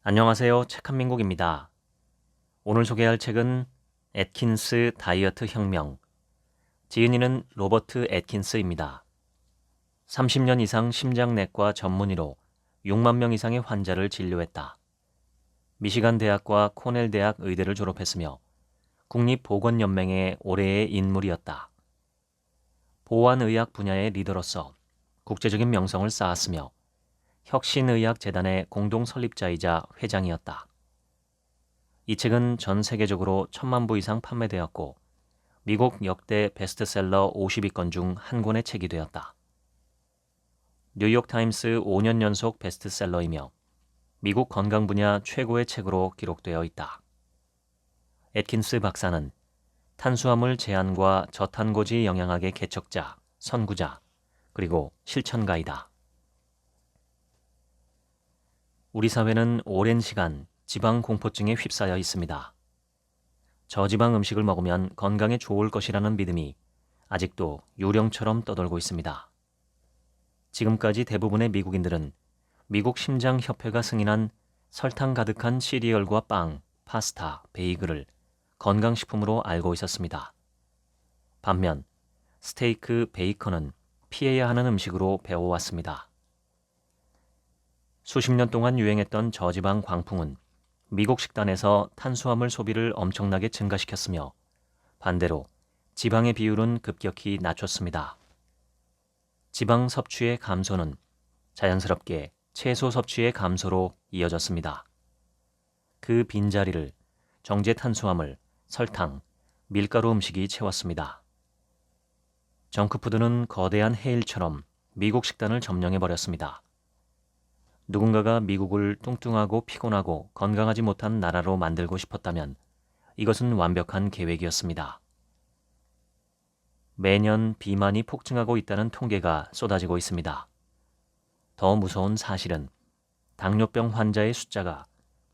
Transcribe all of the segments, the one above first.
안녕하세요. 책 한민국입니다. 오늘 소개할 책은 애킨스 다이어트 혁명. 지은이는 로버트 애킨스입니다. 30년 이상 심장내과 전문의로 6만 명 이상의 환자를 진료했다. 미시간 대학과 코넬 대학 의대를 졸업했으며 국립보건연맹의 올해의 인물이었다. 보안의학 분야의 리더로서 국제적인 명성을 쌓았으며 혁신의학재단의 공동 설립자이자 회장이었다. 이 책은 전 세계적으로 1,000만 부 이상 판매되었고 미국 역대 베스트셀러 50위권 중 한 권의 책이 되었다. 뉴욕타임스 5년 연속 베스트셀러이며 미국 건강 분야 최고의 책으로 기록되어 있다. 애킨스 박사는 탄수화물 제한과 저탄고지 영양학의 개척자, 선구자, 그리고 실천가이다. 우리 사회는 오랜 시간 지방 공포증에 휩싸여 있습니다. 저지방 음식을 먹으면 건강에 좋을 것이라는 믿음이 아직도 유령처럼 떠돌고 있습니다. 지금까지 대부분의 미국인들은 미국 심장협회가 승인한 설탕 가득한 시리얼과 빵, 파스타, 베이글을 건강식품으로 알고 있었습니다. 반면 스테이크, 베이컨은 피해야 하는 음식으로 배워왔습니다. 수십 년 동안 유행했던 저지방 광풍은 미국 식단에서 탄수화물 소비를 엄청나게 증가시켰으며 반대로 지방의 비율은 급격히 낮췄습니다. 지방 섭취의 감소는 자연스럽게 채소 섭취의 감소로 이어졌습니다. 그 빈자리를 정제 탄수화물, 설탕, 밀가루 음식이 채웠습니다. 정크푸드는 거대한 해일처럼 미국 식단을 점령해버렸습니다. 누군가가 미국을 뚱뚱하고 피곤하고 건강하지 못한 나라로 만들고 싶었다면 이것은 완벽한 계획이었습니다. 매년 비만이 폭증하고 있다는 통계가 쏟아지고 있습니다. 더 무서운 사실은 당뇨병 환자의 숫자가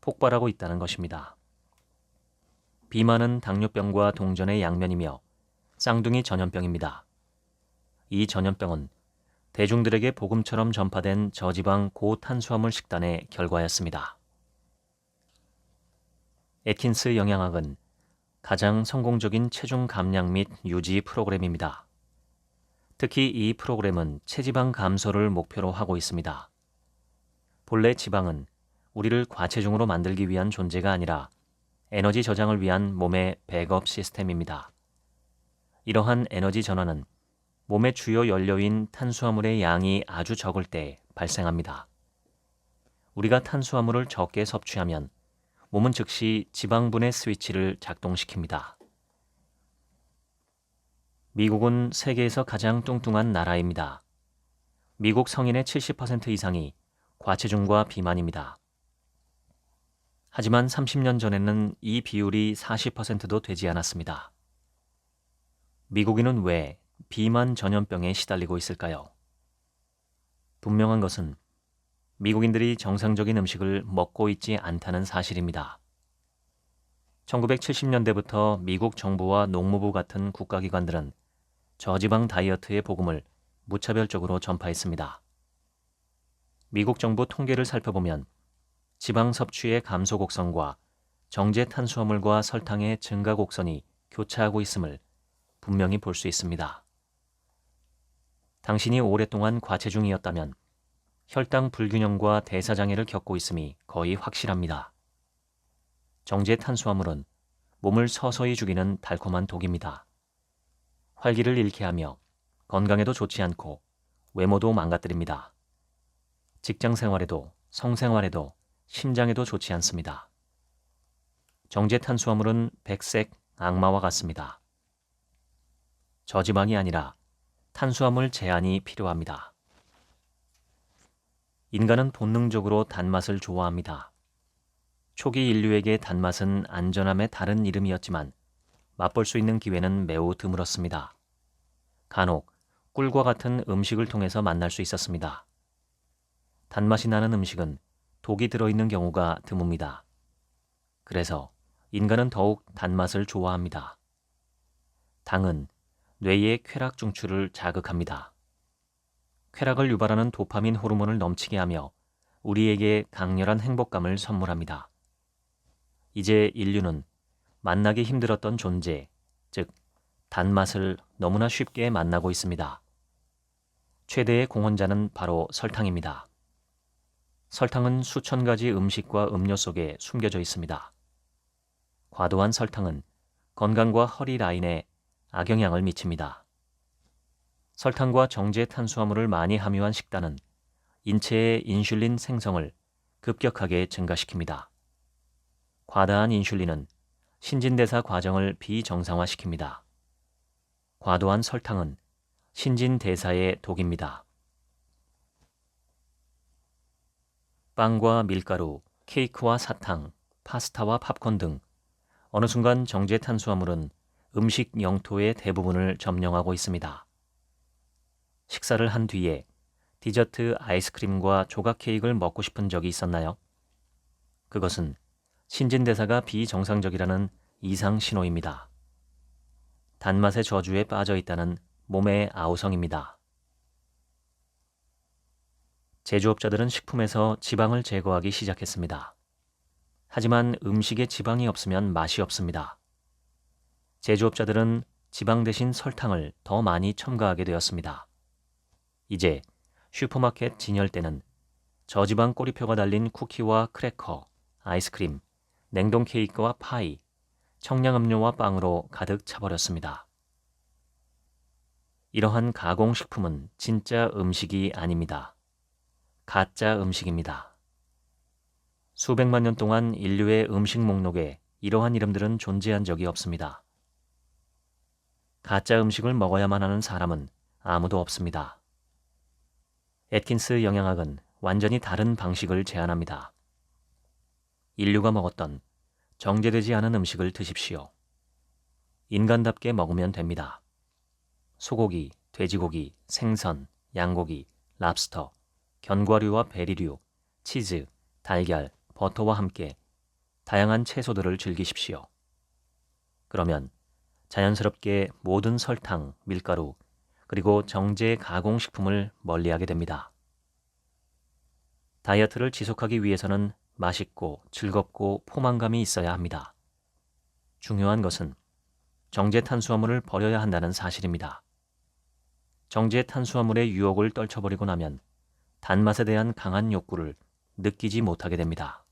폭발하고 있다는 것입니다. 비만은 당뇨병과 동전의 양면이며 쌍둥이 전염병입니다. 이 전염병은 대중들에게 복음처럼 전파된 저지방 고탄수화물 식단의 결과였습니다. 애킨스 영양학은 가장 성공적인 체중 감량 및 유지 프로그램입니다. 특히 이 프로그램은 체지방 감소를 목표로 하고 있습니다. 본래 지방은 우리를 과체중으로 만들기 위한 존재가 아니라 에너지 저장을 위한 몸의 백업 시스템입니다. 이러한 에너지 전환은 몸의 주요 연료인 탄수화물의 양이 아주 적을 때 발생합니다. 우리가 탄수화물을 적게 섭취하면 몸은 즉시 지방분해 스위치를 작동시킵니다. 미국은 세계에서 가장 뚱뚱한 나라입니다. 미국 성인의 70% 이상이 과체중과 비만입니다. 하지만 30년 전에는 이 비율이 40%도 되지 않았습니다. 미국인은 왜 비만 전염병에 시달리고 있을까요? 분명한 것은 미국인들이 정상적인 음식을 먹고 있지 않다는 사실입니다. 1970년대부터 미국 정부와 농무부 같은 국가기관들은 저지방 다이어트의 복음을 무차별적으로 전파했습니다. 미국 정부 통계를 살펴보면 지방 섭취의 감소 곡선과 정제 탄수화물과 설탕의 증가 곡선이 교차하고 있음을 분명히 볼 수 있습니다. 당신이 오랫동안 과체중이었다면 혈당 불균형과 대사장애를 겪고 있음이 거의 확실합니다. 정제 탄수화물은 몸을 서서히 죽이는 달콤한 독입니다. 활기를 잃게 하며 건강에도 좋지 않고 외모도 망가뜨립니다. 직장 생활에도 성생활에도 심장에도 좋지 않습니다. 정제 탄수화물은 백색 악마와 같습니다. 저지방이 아니라 탄수화물 제한이 필요합니다. 인간은 본능적으로 단맛을 좋아합니다. 초기 인류에게 단맛은 안전함의 다른 이름이었지만 맛볼 수 있는 기회는 매우 드물었습니다. 간혹 꿀과 같은 음식을 통해서 만날 수 있었습니다. 단맛이 나는 음식은 독이 들어있는 경우가 드뭅니다. 그래서 인간은 더욱 단맛을 좋아합니다. 당은 뇌의 쾌락 중추를 자극합니다. 쾌락을 유발하는 도파민 호르몬을 넘치게 하며 우리에게 강렬한 행복감을 선물합니다. 이제 인류는 만나기 힘들었던 존재, 즉 단맛을 너무나 쉽게 만나고 있습니다. 최대의 공헌자는 바로 설탕입니다. 설탕은 수천 가지 음식과 음료 속에 숨겨져 있습니다. 과도한 설탕은 건강과 허리 라인에 악영향을 미칩니다. 설탕과 정제 탄수화물을 많이 함유한 식단은 인체의 인슐린 생성을 급격하게 증가시킵니다. 과다한 인슐린은 신진대사 과정을 비정상화시킵니다. 과도한 설탕은 신진대사의 독입니다. 빵과 밀가루, 케이크와 사탕, 파스타와 팝콘 등 어느 순간 정제 탄수화물은 음식 영토의 대부분을 점령하고 있습니다. 식사를 한 뒤에 디저트 아이스크림과 조각 케이크를 먹고 싶은 적이 있었나요? 그것은 신진대사가 비정상적이라는 이상 신호입니다. 단맛의 저주에 빠져 있다는 몸의 아우성입니다. 제조업자들은 식품에서 지방을 제거하기 시작했습니다. 하지만 음식에 지방이 없으면 맛이 없습니다. 제조업자들은 지방 대신 설탕을 더 많이 첨가하게 되었습니다. 이제 슈퍼마켓 진열대는 저지방 꼬리표가 달린 쿠키와 크래커, 아이스크림, 냉동 케이크와 파이, 청량음료와 빵으로 가득 차버렸습니다. 이러한 가공식품은 진짜 음식이 아닙니다. 가짜 음식입니다. 수백만 년 동안 인류의 음식 목록에 이러한 이름들은 존재한 적이 없습니다. 가짜 음식을 먹어야만 하는 사람은 아무도 없습니다. 애킨스 영양학은 완전히 다른 방식을 제안합니다. 인류가 먹었던 정제되지 않은 음식을 드십시오. 인간답게 먹으면 됩니다. 소고기, 돼지고기, 생선, 양고기, 랍스터, 견과류와 베리류, 치즈, 달걀, 버터와 함께 다양한 채소들을 즐기십시오. 그러면 자연스럽게 모든 설탕, 밀가루, 그리고 정제 가공식품을 멀리하게 됩니다. 다이어트를 지속하기 위해서는 맛있고 즐겁고 포만감이 있어야 합니다. 중요한 것은 정제 탄수화물을 버려야 한다는 사실입니다. 정제 탄수화물의 유혹을 떨쳐버리고 나면 단맛에 대한 강한 욕구를 느끼지 못하게 됩니다.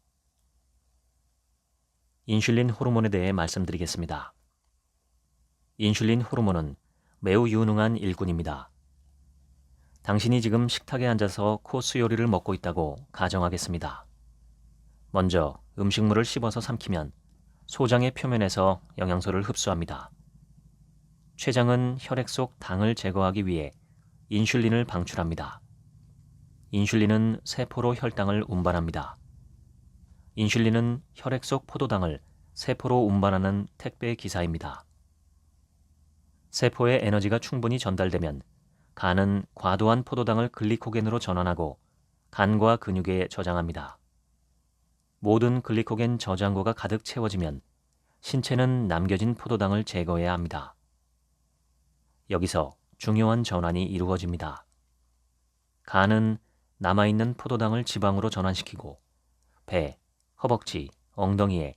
인슐린 호르몬에 대해 말씀드리겠습니다. 인슐린 호르몬은 매우 유능한 일꾼입니다. 당신이 지금 식탁에 앉아서 코스 요리를 먹고 있다고 가정하겠습니다. 먼저 음식물을 씹어서 삼키면 소장의 표면에서 영양소를 흡수합니다. 췌장은 혈액 속 당을 제거하기 위해 인슐린을 방출합니다. 인슐린은 세포로 혈당을 운반합니다. 인슐린은 혈액 속 포도당을 세포로 운반하는 택배 기사입니다. 세포에 에너지가 충분히 전달되면 간은 과도한 포도당을 글리코겐으로 전환하고 간과 근육에 저장합니다. 모든 글리코겐 저장고가 가득 채워지면 신체는 남겨진 포도당을 제거해야 합니다. 여기서 중요한 전환이 이루어집니다. 간은 남아있는 포도당을 지방으로 전환시키고 배, 허벅지, 엉덩이에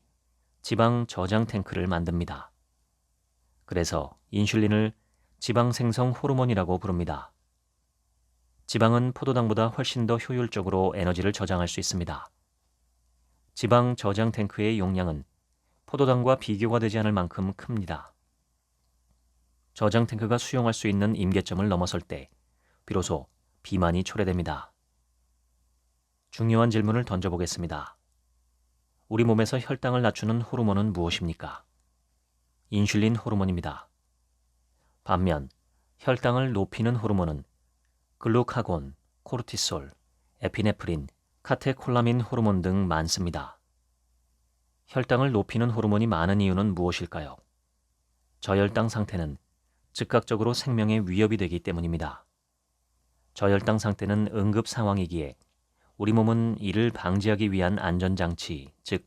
지방 저장 탱크를 만듭니다. 그래서 인슐린을 지방 생성 호르몬이라고 부릅니다. 지방은 포도당보다 훨씬 더 효율적으로 에너지를 저장할 수 있습니다. 지방 저장 탱크의 용량은 포도당과 비교가 되지 않을 만큼 큽니다. 저장 탱크가 수용할 수 있는 임계점을 넘어설 때 비로소 비만이 초래됩니다. 중요한 질문을 던져보겠습니다. 우리 몸에서 혈당을 낮추는 호르몬은 무엇입니까? 인슐린 호르몬입니다. 반면 혈당을 높이는 호르몬은 글루카곤, 코르티솔, 에피네프린, 카테콜라민 호르몬 등 많습니다. 혈당을 높이는 호르몬이 많은 이유는 무엇일까요? 저혈당 상태는 즉각적으로 생명에 위협이 되기 때문입니다. 저혈당 상태는 응급 상황이기에 우리 몸은 이를 방지하기 위한 안전장치, 즉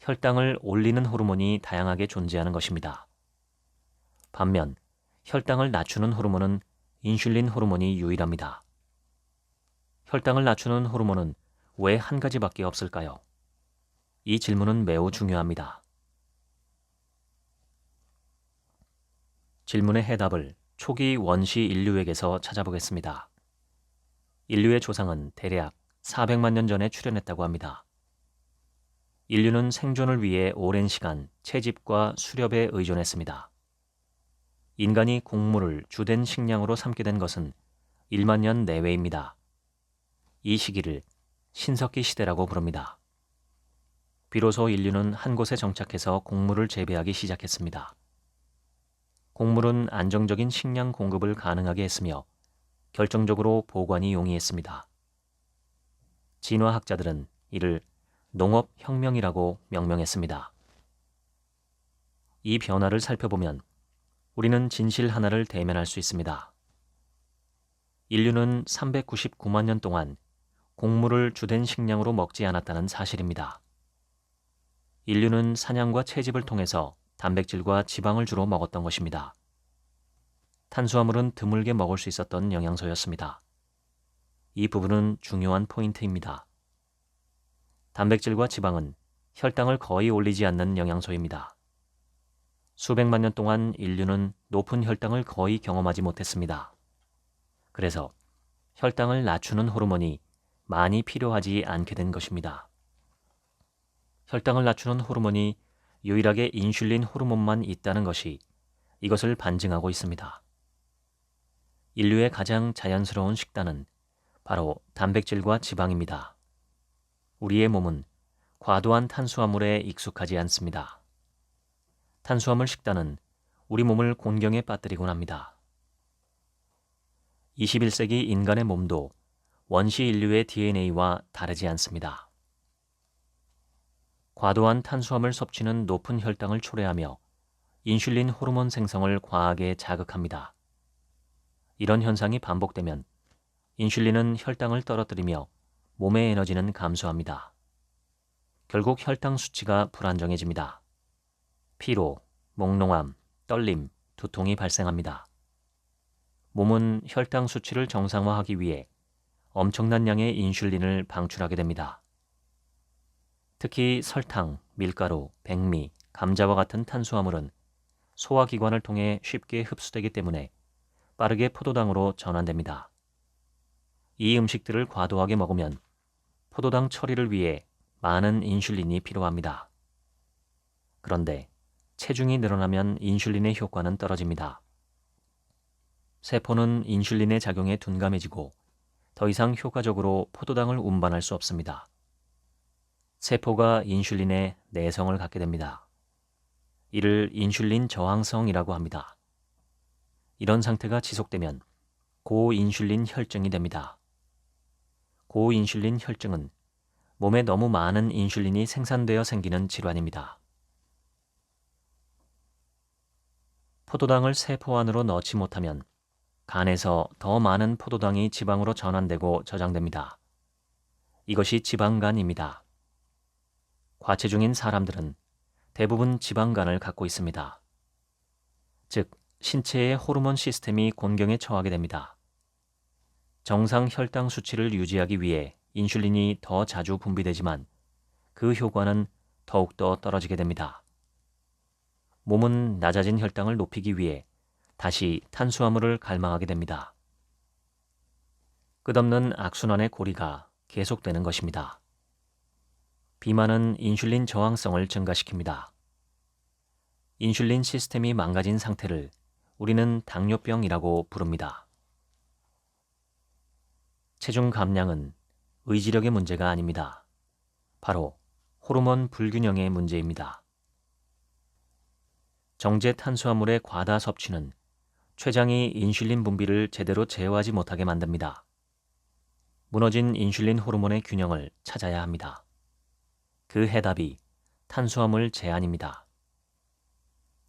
혈당을 올리는 호르몬이 다양하게 존재하는 것입니다. 반면 혈당을 낮추는 호르몬은 인슐린 호르몬이 유일합니다. 혈당을 낮추는 호르몬은 왜 한 가지밖에 없을까요? 이 질문은 매우 중요합니다. 질문의 해답을 초기 원시 인류에게서 찾아보겠습니다. 인류의 조상은 대략 400만 년 전에 출현했다고 합니다. 인류는 생존을 위해 오랜 시간 채집과 수렵에 의존했습니다. 인간이 곡물을 주된 식량으로 삼게 된 것은 1만 년 내외입니다. 이 시기를 신석기 시대라고 부릅니다. 비로소 인류는 한 곳에 정착해서 곡물을 재배하기 시작했습니다. 곡물은 안정적인 식량 공급을 가능하게 했으며 결정적으로 보관이 용이했습니다. 진화학자들은 이를 농업혁명이라고 명명했습니다. 이 변화를 살펴보면 우리는 진실 하나를 대면할 수 있습니다. 인류는 399만 년 동안 곡물을 주된 식량으로 먹지 않았다는 사실입니다. 인류는 사냥과 채집을 통해서 단백질과 지방을 주로 먹었던 것입니다. 탄수화물은 드물게 먹을 수 있었던 영양소였습니다. 이 부분은 중요한 포인트입니다. 단백질과 지방은 혈당을 거의 올리지 않는 영양소입니다. 수백만 년 동안 인류는 높은 혈당을 거의 경험하지 못했습니다. 그래서 혈당을 낮추는 호르몬이 많이 필요하지 않게 된 것입니다. 혈당을 낮추는 호르몬이 유일하게 인슐린 호르몬만 있다는 것이 이것을 반증하고 있습니다. 인류의 가장 자연스러운 식단은 바로 단백질과 지방입니다. 우리의 몸은 과도한 탄수화물에 익숙하지 않습니다. 탄수화물 식단은 우리 몸을 곤경에 빠뜨리곤 합니다. 21세기 인간의 몸도 원시 인류의 DNA와 다르지 않습니다. 과도한 탄수화물 섭취는 높은 혈당을 초래하며 인슐린 호르몬 생성을 과하게 자극합니다. 이런 현상이 반복되면 인슐린은 혈당을 떨어뜨리며 몸의 에너지는 감소합니다. 결국 혈당 수치가 불안정해집니다. 피로, 몽롱함, 떨림, 두통이 발생합니다. 몸은 혈당 수치를 정상화하기 위해 엄청난 양의 인슐린을 방출하게 됩니다. 특히 설탕, 밀가루, 백미, 감자와 같은 탄수화물은 소화기관을 통해 쉽게 흡수되기 때문에 빠르게 포도당으로 전환됩니다. 이 음식들을 과도하게 먹으면 포도당 처리를 위해 많은 인슐린이 필요합니다. 그런데 체중이 늘어나면 인슐린의 효과는 떨어집니다. 세포는 인슐린의 작용에 둔감해지고 더 이상 효과적으로 포도당을 운반할 수 없습니다. 세포가 인슐린의 내성을 갖게 됩니다. 이를 인슐린 저항성이라고 합니다. 이런 상태가 지속되면 고인슐린 혈증이 됩니다. 고인슐린 혈증은 몸에 너무 많은 인슐린이 생산되어 생기는 질환입니다. 포도당을 세포 안으로 넣지 못하면 간에서 더 많은 포도당이 지방으로 전환되고 저장됩니다. 이것이 지방간입니다. 과체중인 사람들은 대부분 지방간을 갖고 있습니다. 즉, 신체의 호르몬 시스템이 곤경에 처하게 됩니다. 정상 혈당 수치를 유지하기 위해 인슐린이 더 자주 분비되지만 그 효과는 더욱더 떨어지게 됩니다. 몸은 낮아진 혈당을 높이기 위해 다시 탄수화물을 갈망하게 됩니다. 끝없는 악순환의 고리가 계속되는 것입니다. 비만은 인슐린 저항성을 증가시킵니다. 인슐린 시스템이 망가진 상태를 우리는 당뇨병이라고 부릅니다. 체중 감량은 의지력의 문제가 아닙니다. 바로 호르몬 불균형의 문제입니다. 정제 탄수화물의 과다 섭취는 췌장이 인슐린 분비를 제대로 제어하지 못하게 만듭니다. 무너진 인슐린 호르몬의 균형을 찾아야 합니다. 그 해답이 탄수화물 제한입니다.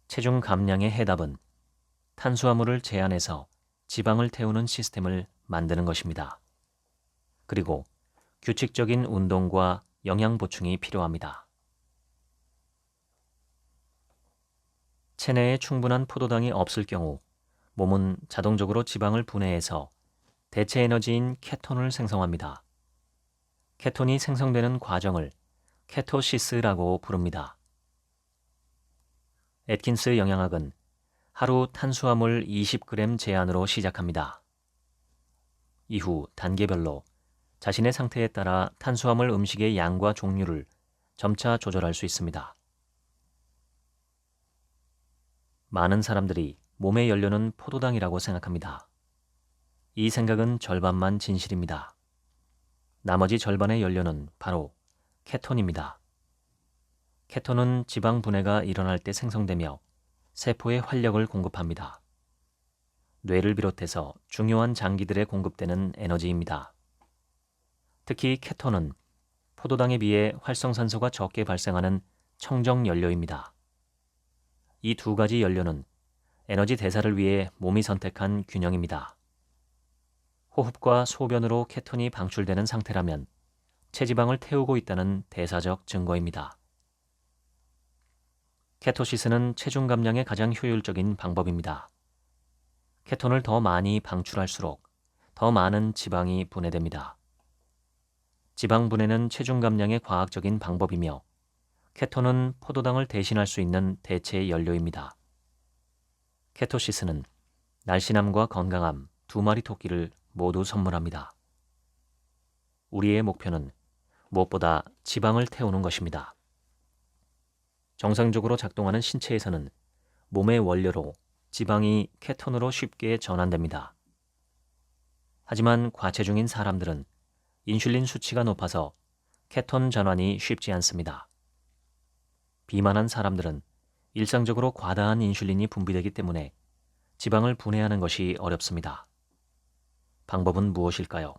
체중 감량의 해답은 탄수화물을 제한해서 지방을 태우는 시스템을 만드는 것입니다. 그리고 규칙적인 운동과 영양 보충이 필요합니다. 체내에 충분한 포도당이 없을 경우 몸은 자동적으로 지방을 분해해서 대체 에너지인 케톤을 생성합니다. 케톤이 생성되는 과정을 케토시스라고 부릅니다. 애킨스 영양학은 하루 탄수화물 20g 제한으로 시작합니다. 이후 단계별로 자신의 상태에 따라 탄수화물 음식의 양과 종류를 점차 조절할 수 있습니다. 많은 사람들이 몸의 연료는 포도당이라고 생각합니다. 이 생각은 절반만 진실입니다. 나머지 절반의 연료는 바로 케톤입니다. 케톤은 지방 분해가 일어날 때 생성되며 세포에 활력을 공급합니다. 뇌를 비롯해서 중요한 장기들에 공급되는 에너지입니다. 특히 케톤은 포도당에 비해 활성산소가 적게 발생하는 청정 연료입니다. 이 두 가지 연료는 에너지 대사를 위해 몸이 선택한 균형입니다. 호흡과 소변으로 케톤이 방출되는 상태라면 체지방을 태우고 있다는 대사적 증거입니다. 케토시스는 체중 감량에 가장 효율적인 방법입니다. 케톤을 더 많이 방출할수록 더 많은 지방이 분해됩니다. 지방 분해는 체중 감량의 과학적인 방법이며 케톤은 포도당을 대신할 수 있는 대체 연료입니다. 케토시스는 날씬함과 건강함 두 마리 토끼를 모두 선물합니다. 우리의 목표는 무엇보다 지방을 태우는 것입니다. 정상적으로 작동하는 신체에서는 몸의 원료로 지방이 케톤으로 쉽게 전환됩니다. 하지만 과체중인 사람들은 인슐린 수치가 높아서 케톤 전환이 쉽지 않습니다. 비만한 사람들은 일상적으로 과다한 인슐린이 분비되기 때문에 지방을 분해하는 것이 어렵습니다. 방법은 무엇일까요?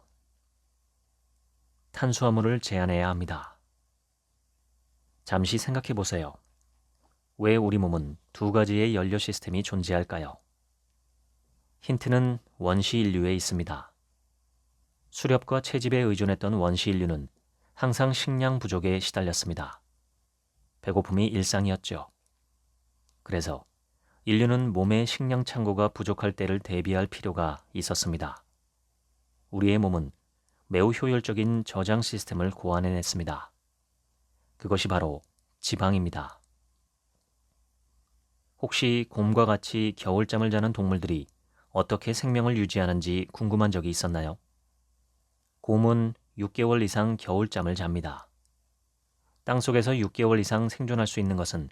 탄수화물을 제한해야 합니다. 잠시 생각해 보세요. 왜 우리 몸은 두 가지의 연료 시스템이 존재할까요? 힌트는 원시 인류에 있습니다. 수렵과 채집에 의존했던 원시 인류는 항상 식량 부족에 시달렸습니다. 배고픔이 일상이었죠. 그래서 인류는 몸의 식량 창고가 부족할 때를 대비할 필요가 있었습니다. 우리의 몸은 매우 효율적인 저장 시스템을 고안해냈습니다. 그것이 바로 지방입니다. 혹시 곰과 같이 겨울잠을 자는 동물들이 어떻게 생명을 유지하는지 궁금한 적이 있었나요? 곰은 6개월 이상 겨울잠을 잡니다. 땅속에서 6개월 이상 생존할 수 있는 것은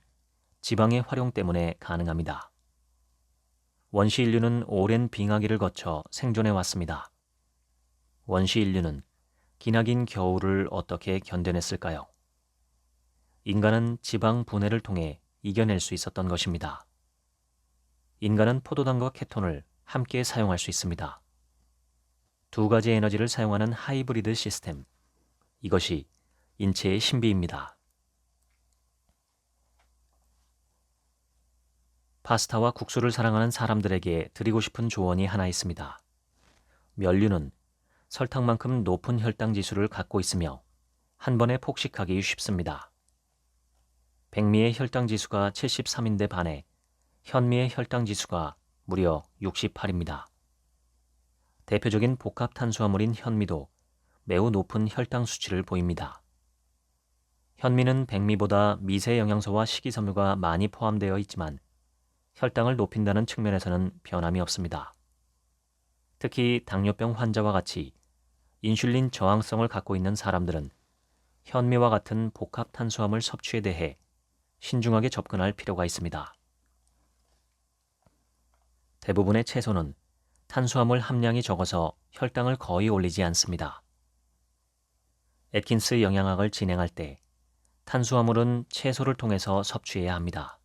지방의 활용 때문에 가능합니다. 원시 인류는 오랜 빙하기를 거쳐 생존해 왔습니다. 원시 인류는 기나긴 겨울을 어떻게 견뎌냈을까요? 인간은 지방 분해를 통해 이겨낼 수 있었던 것입니다. 인간은 포도당과 케톤을 함께 사용할 수 있습니다. 두 가지 에너지를 사용하는 하이브리드 시스템. 이것이 인체의 신비입니다. 파스타와 국수를 사랑하는 사람들에게 드리고 싶은 조언이 하나 있습니다. 면류는 설탕만큼 높은 혈당 지수를 갖고 있으며 한 번에 폭식하기 쉽습니다. 백미의 혈당 지수가 73인데 반해 현미의 혈당 지수가 무려 68입니다. 대표적인 복합 탄수화물인 현미도 매우 높은 혈당 수치를 보입니다. 현미는 백미보다 미세 영양소와 식이섬유가 많이 포함되어 있지만 혈당을 높인다는 측면에서는 변함이 없습니다. 특히 당뇨병 환자와 같이 인슐린 저항성을 갖고 있는 사람들은 현미와 같은 복합 탄수화물 섭취에 대해 신중하게 접근할 필요가 있습니다. 대부분의 채소는 탄수화물 함량이 적어서 혈당을 거의 올리지 않습니다. 애킨스 영양학을 진행할 때 탄수화물은 채소를 통해서 섭취해야 합니다.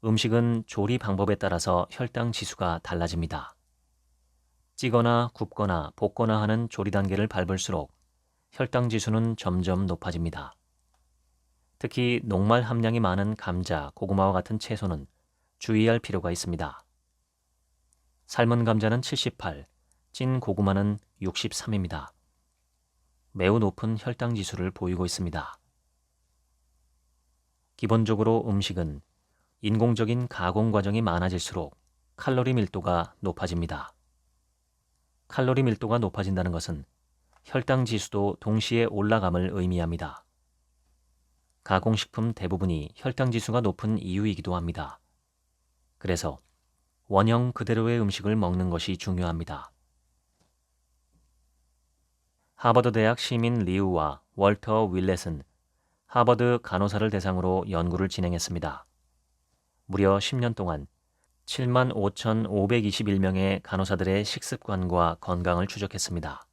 음식은 조리 방법에 따라서 혈당 지수가 달라집니다. 찌거나 굽거나 볶거나 하는 조리 단계를 밟을수록 혈당 지수는 점점 높아집니다. 특히 녹말 함량이 많은 감자, 고구마와 같은 채소는 주의할 필요가 있습니다. 삶은 감자는 78, 찐 고구마는 63입니다. 매우 높은 혈당 지수를 보이고 있습니다. 기본적으로 음식은 인공적인 가공 과정이 많아질수록 칼로리 밀도가 높아집니다. 칼로리 밀도가 높아진다는 것은 혈당 지수도 동시에 올라감을 의미합니다. 가공식품 대부분이 혈당 지수가 높은 이유이기도 합니다. 그래서 원형 그대로의 음식을 먹는 것이 중요합니다. 하버드 대학 시민 리우와 월터 윌렛은 하버드 간호사를 대상으로 연구를 진행했습니다. 무려 10년 동안 75,521명의 간호사들의 식습관과 건강을 추적했습니다.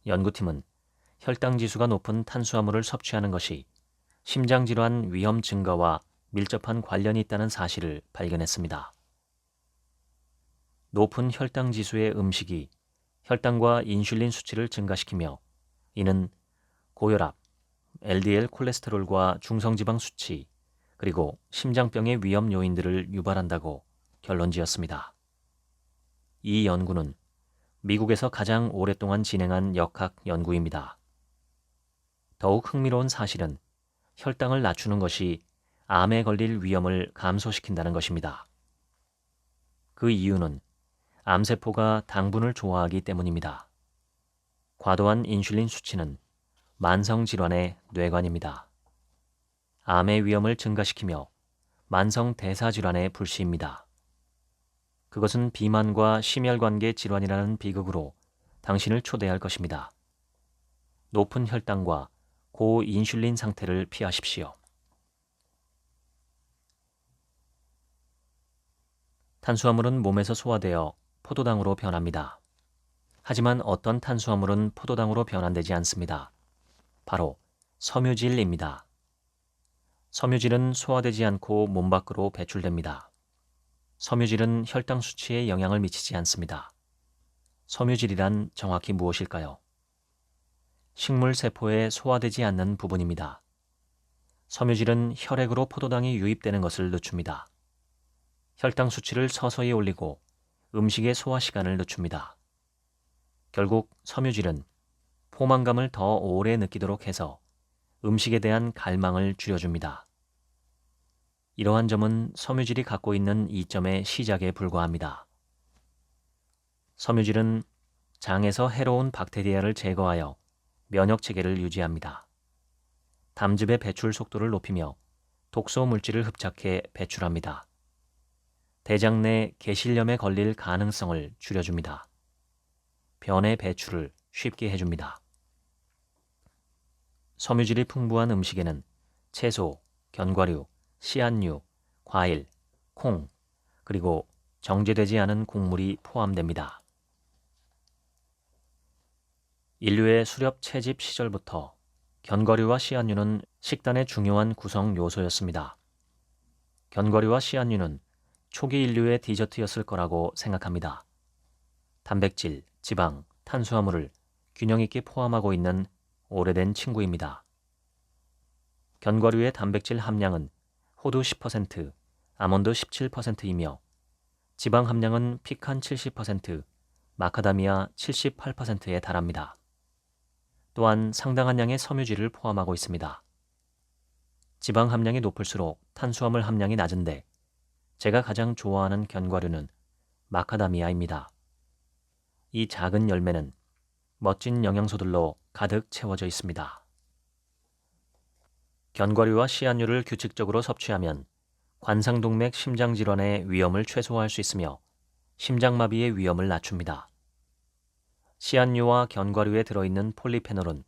연구팀은 혈당 지수가 높은 탄수화물을 섭취하는 것이 심장질환 위험 증가와 밀접한 관련이 있다는 사실을 발견했습니다. 높은 혈당 지수의 음식이 혈당과 인슐린 수치를 증가시키며 이는 고혈압, LDL 콜레스테롤과 중성지방 수치, 그리고 심장병의 위험 요인들을 유발한다고 결론지었습니다. 이 연구는 미국에서 가장 오랫동안 진행한 역학 연구입니다. 더욱 흥미로운 사실은 혈당을 낮추는 것이 암에 걸릴 위험을 감소시킨다는 것입니다. 그 이유는 암세포가 당분을 좋아하기 때문입니다. 과도한 인슐린 수치는 만성질환의 뇌관입니다. 암의 위험을 증가시키며 만성 대사질환의 불씨입니다. 그것은 비만과 심혈관계 질환이라는 비극으로 당신을 초대할 것입니다. 높은 혈당과 고인슐린 상태를 피하십시오. 탄수화물은 몸에서 소화되어 포도당으로 변합니다. 하지만 어떤 탄수화물은 포도당으로 변환되지 않습니다. 바로 섬유질입니다. 섬유질은 소화되지 않고 몸 밖으로 배출됩니다. 섬유질은 혈당 수치에 영향을 미치지 않습니다. 섬유질이란 정확히 무엇일까요? 식물 세포에 소화되지 않는 부분입니다. 섬유질은 혈액으로 포도당이 유입되는 것을 늦춥니다. 혈당 수치를 서서히 올리고 음식의 소화 시간을 늦춥니다. 결국 섬유질은 포만감을 더 오래 느끼도록 해서 음식에 대한 갈망을 줄여줍니다. 이러한 점은 섬유질이 갖고 있는 이점의 시작에 불과합니다. 섬유질은 장에서 해로운 박테리아를 제거하여 면역 체계를 유지합니다. 담즙의 배출 속도를 높이며 독소 물질을 흡착해 배출합니다. 대장 내 개실염에 걸릴 가능성을 줄여줍니다. 변의 배출을 쉽게 해줍니다. 섬유질이 풍부한 음식에는 채소, 견과류, 씨앗류, 과일, 콩, 그리고 정제되지 않은 곡물이 포함됩니다. 인류의 수렵 채집 시절부터 견과류와 씨앗류는 식단의 중요한 구성 요소였습니다. 견과류와 씨앗류는 초기 인류의 디저트였을 거라고 생각합니다. 단백질, 지방, 탄수화물을 균형 있게 포함하고 있는 오래된 친구입니다. 견과류의 단백질 함량은 호두 10%, 아몬드 17%이며 지방 함량은 피칸 70%, 마카다미아 78%에 달합니다. 또한 상당한 양의 섬유질을 포함하고 있습니다. 지방 함량이 높을수록 탄수화물 함량이 낮은데 제가 가장 좋아하는 견과류는 마카다미아입니다. 이 작은 열매는 멋진 영양소들로 가득 채워져 있습니다. 견과류와 씨앗류를 규칙적으로 섭취하면 관상동맥 심장질환의 위험을 최소화할 수 있으며 심장마비의 위험을 낮춥니다. 씨앗류와 견과류에 들어있는 폴리페놀은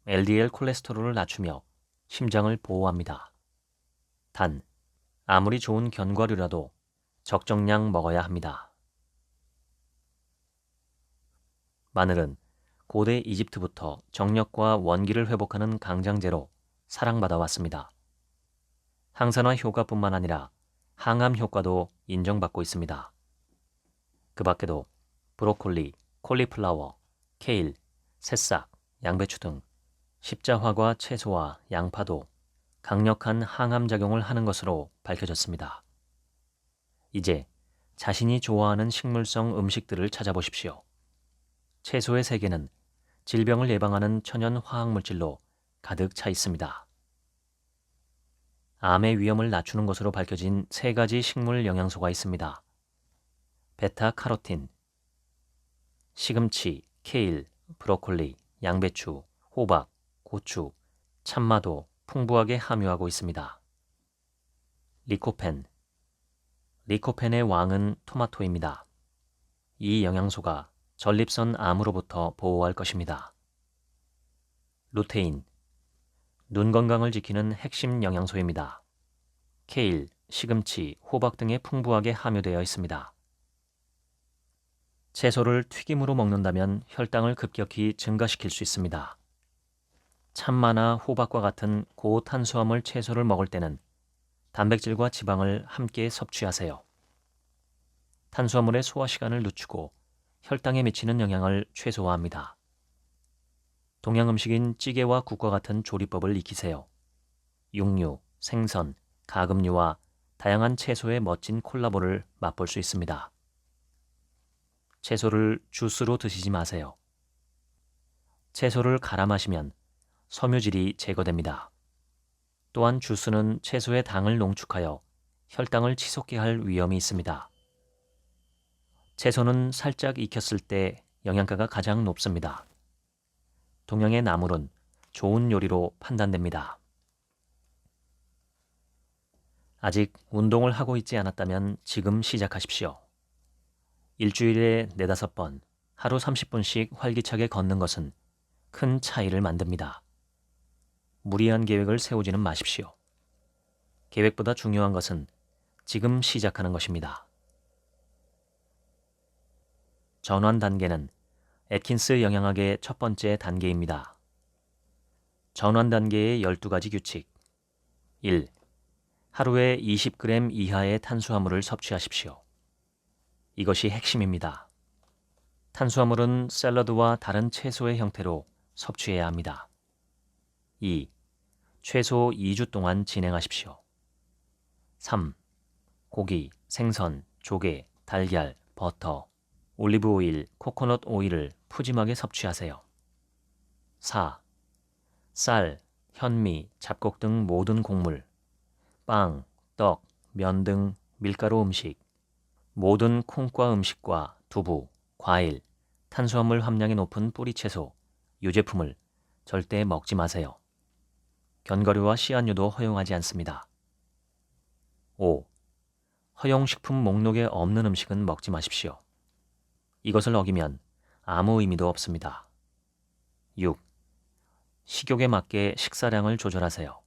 LDL 콜레스테롤을 낮추며 심장을 보호합니다. 단, 아무리 좋은 견과류라도 적정량 먹어야 합니다. 마늘은 고대 이집트부터 정력과 원기를 회복하는 강장제로 사랑받아 왔습니다. 항산화 효과뿐만 아니라 항암 효과도 인정받고 있습니다. 그 밖에도 브로콜리, 콜리플라워, 케일, 새싹, 양배추 등 십자화과 채소와 양파도 강력한 항암 작용을 하는 것으로 밝혀졌습니다. 이제 자신이 좋아하는 식물성 음식들을 찾아보십시오. 채소의 세계는 질병을 예방하는 천연 화학물질로 가득 차 있습니다. 암의 위험을 낮추는 것으로 밝혀진 3가지 식물 영양소가 있습니다. 베타카로틴, 시금치, 케일, 브로콜리, 양배추, 호박, 고추, 참마도 풍부하게 함유하고 있습니다. 리코펜. 리코펜의 왕은 토마토입니다. 이 영양소가 전립선 암으로부터 보호할 것입니다. 루테인. 눈 건강을 지키는 핵심 영양소입니다. 케일, 시금치, 호박 등에 풍부하게 함유되어 있습니다. 채소를 튀김으로 먹는다면 혈당을 급격히 증가시킬 수 있습니다. 참마나 호박과 같은 고탄수화물 채소를 먹을 때는 단백질과 지방을 함께 섭취하세요. 탄수화물의 소화 시간을 늦추고 혈당에 미치는 영향을 최소화합니다. 동양 음식인 찌개와 국과 같은 조리법을 익히세요. 육류, 생선, 가금류와 다양한 채소의 멋진 콜라보를 맛볼 수 있습니다. 채소를 주스로 드시지 마세요. 채소를 갈아 마시면 섬유질이 제거됩니다. 또한 주스는 채소의 당을 농축하여 혈당을 치솟게 할 위험이 있습니다. 채소는 살짝 익혔을 때 영양가가 가장 높습니다. 동양의 나물은 좋은 요리로 판단됩니다. 아직 운동을 하고 있지 않았다면 지금 시작하십시오. 일주일에 4-5번, 하루 30분씩 활기차게 걷는 것은 큰 차이를 만듭니다. 무리한 계획을 세우지는 마십시오. 계획보다 중요한 것은 지금 시작하는 것입니다. 전환 단계는 애킨스 영양학의 첫 번째 단계입니다. 전환 단계의 12가지 규칙. 1. 하루에 20g 이하의 탄수화물을 섭취하십시오. 이것이 핵심입니다. 탄수화물은 샐러드와 다른 채소의 형태로 섭취해야 합니다. 2. 최소 2주 동안 진행하십시오. 3. 고기, 생선, 조개, 달걀, 버터, 올리브 오일, 코코넛 오일을 푸짐하게 섭취하세요. 4. 쌀, 현미, 잡곡 등 모든 곡물, 빵, 떡, 면 등 밀가루 음식, 모든 콩과 음식과 두부, 과일, 탄수화물 함량이 높은 뿌리채소, 유제품을 절대 먹지 마세요. 견과류와 씨앗류도 허용하지 않습니다. 5. 허용식품 목록에 없는 음식은 먹지 마십시오. 이것을 어기면 아무 의미도 없습니다. 6. 식욕에 맞게 식사량을 조절하세요.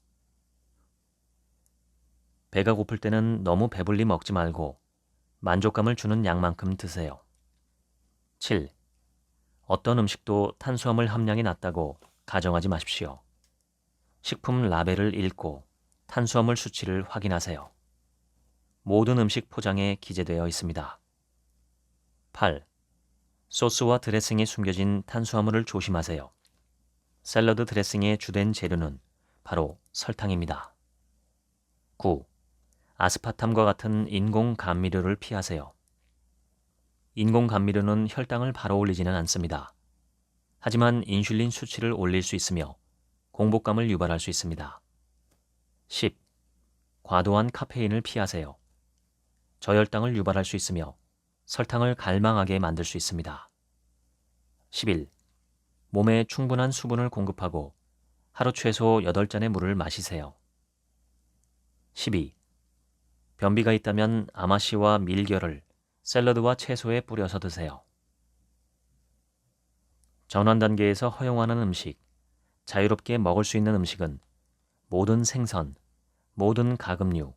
배가 고플 때는 너무 배불리 먹지 말고 만족감을 주는 양만큼 드세요. 7. 어떤 음식도 탄수화물 함량이 낮다고 가정하지 마십시오. 식품 라벨을 읽고 탄수화물 수치를 확인하세요. 모든 음식 포장에 기재되어 있습니다. 8. 소스와 드레싱에 숨겨진 탄수화물을 조심하세요. 샐러드 드레싱의 주된 재료는 바로 설탕입니다. 9. 아스파탐과 같은 인공 감미료를 피하세요. 인공 감미료는 혈당을 바로 올리지는 않습니다. 하지만 인슐린 수치를 올릴 수 있으며 공복감을 유발할 수 있습니다. 10. 과도한 카페인을 피하세요. 저혈당을 유발할 수 있으며 설탕을 갈망하게 만들 수 있습니다. 11. 몸에 충분한 수분을 공급하고 하루 최소 8잔의 물을 마시세요. 12. 변비가 있다면 아마씨와 밀결을 샐러드와 채소에 뿌려서 드세요. 전환 단계에서 허용하는 음식, 자유롭게 먹을 수 있는 음식은 모든 생선, 모든 가금류,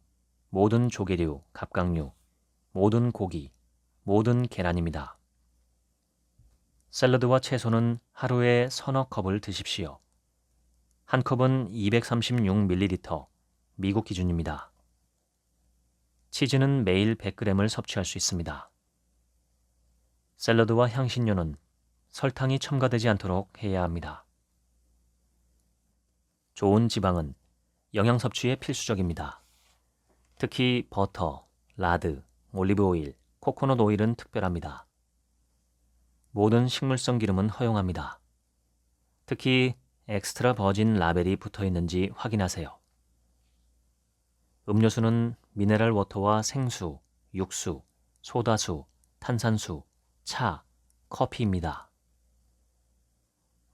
모든 조개류, 갑각류, 모든 고기, 모든 계란입니다. 샐러드와 채소는 하루에 서너 컵을 드십시오. 한 컵은 236ml, 미국 기준입니다. 치즈는 매일 100g을 섭취할 수 있습니다. 샐러드와 향신료는 설탕이 첨가되지 않도록 해야 합니다. 좋은 지방은 영양 섭취에 필수적입니다. 특히 버터, 라드, 올리브 오일, 코코넛 오일은 특별합니다. 모든 식물성 기름은 허용합니다. 특히 엑스트라 버진 라벨이 붙어 있는지 확인하세요. 음료수는 미네랄 워터와 생수, 육수, 소다수, 탄산수, 차, 커피입니다.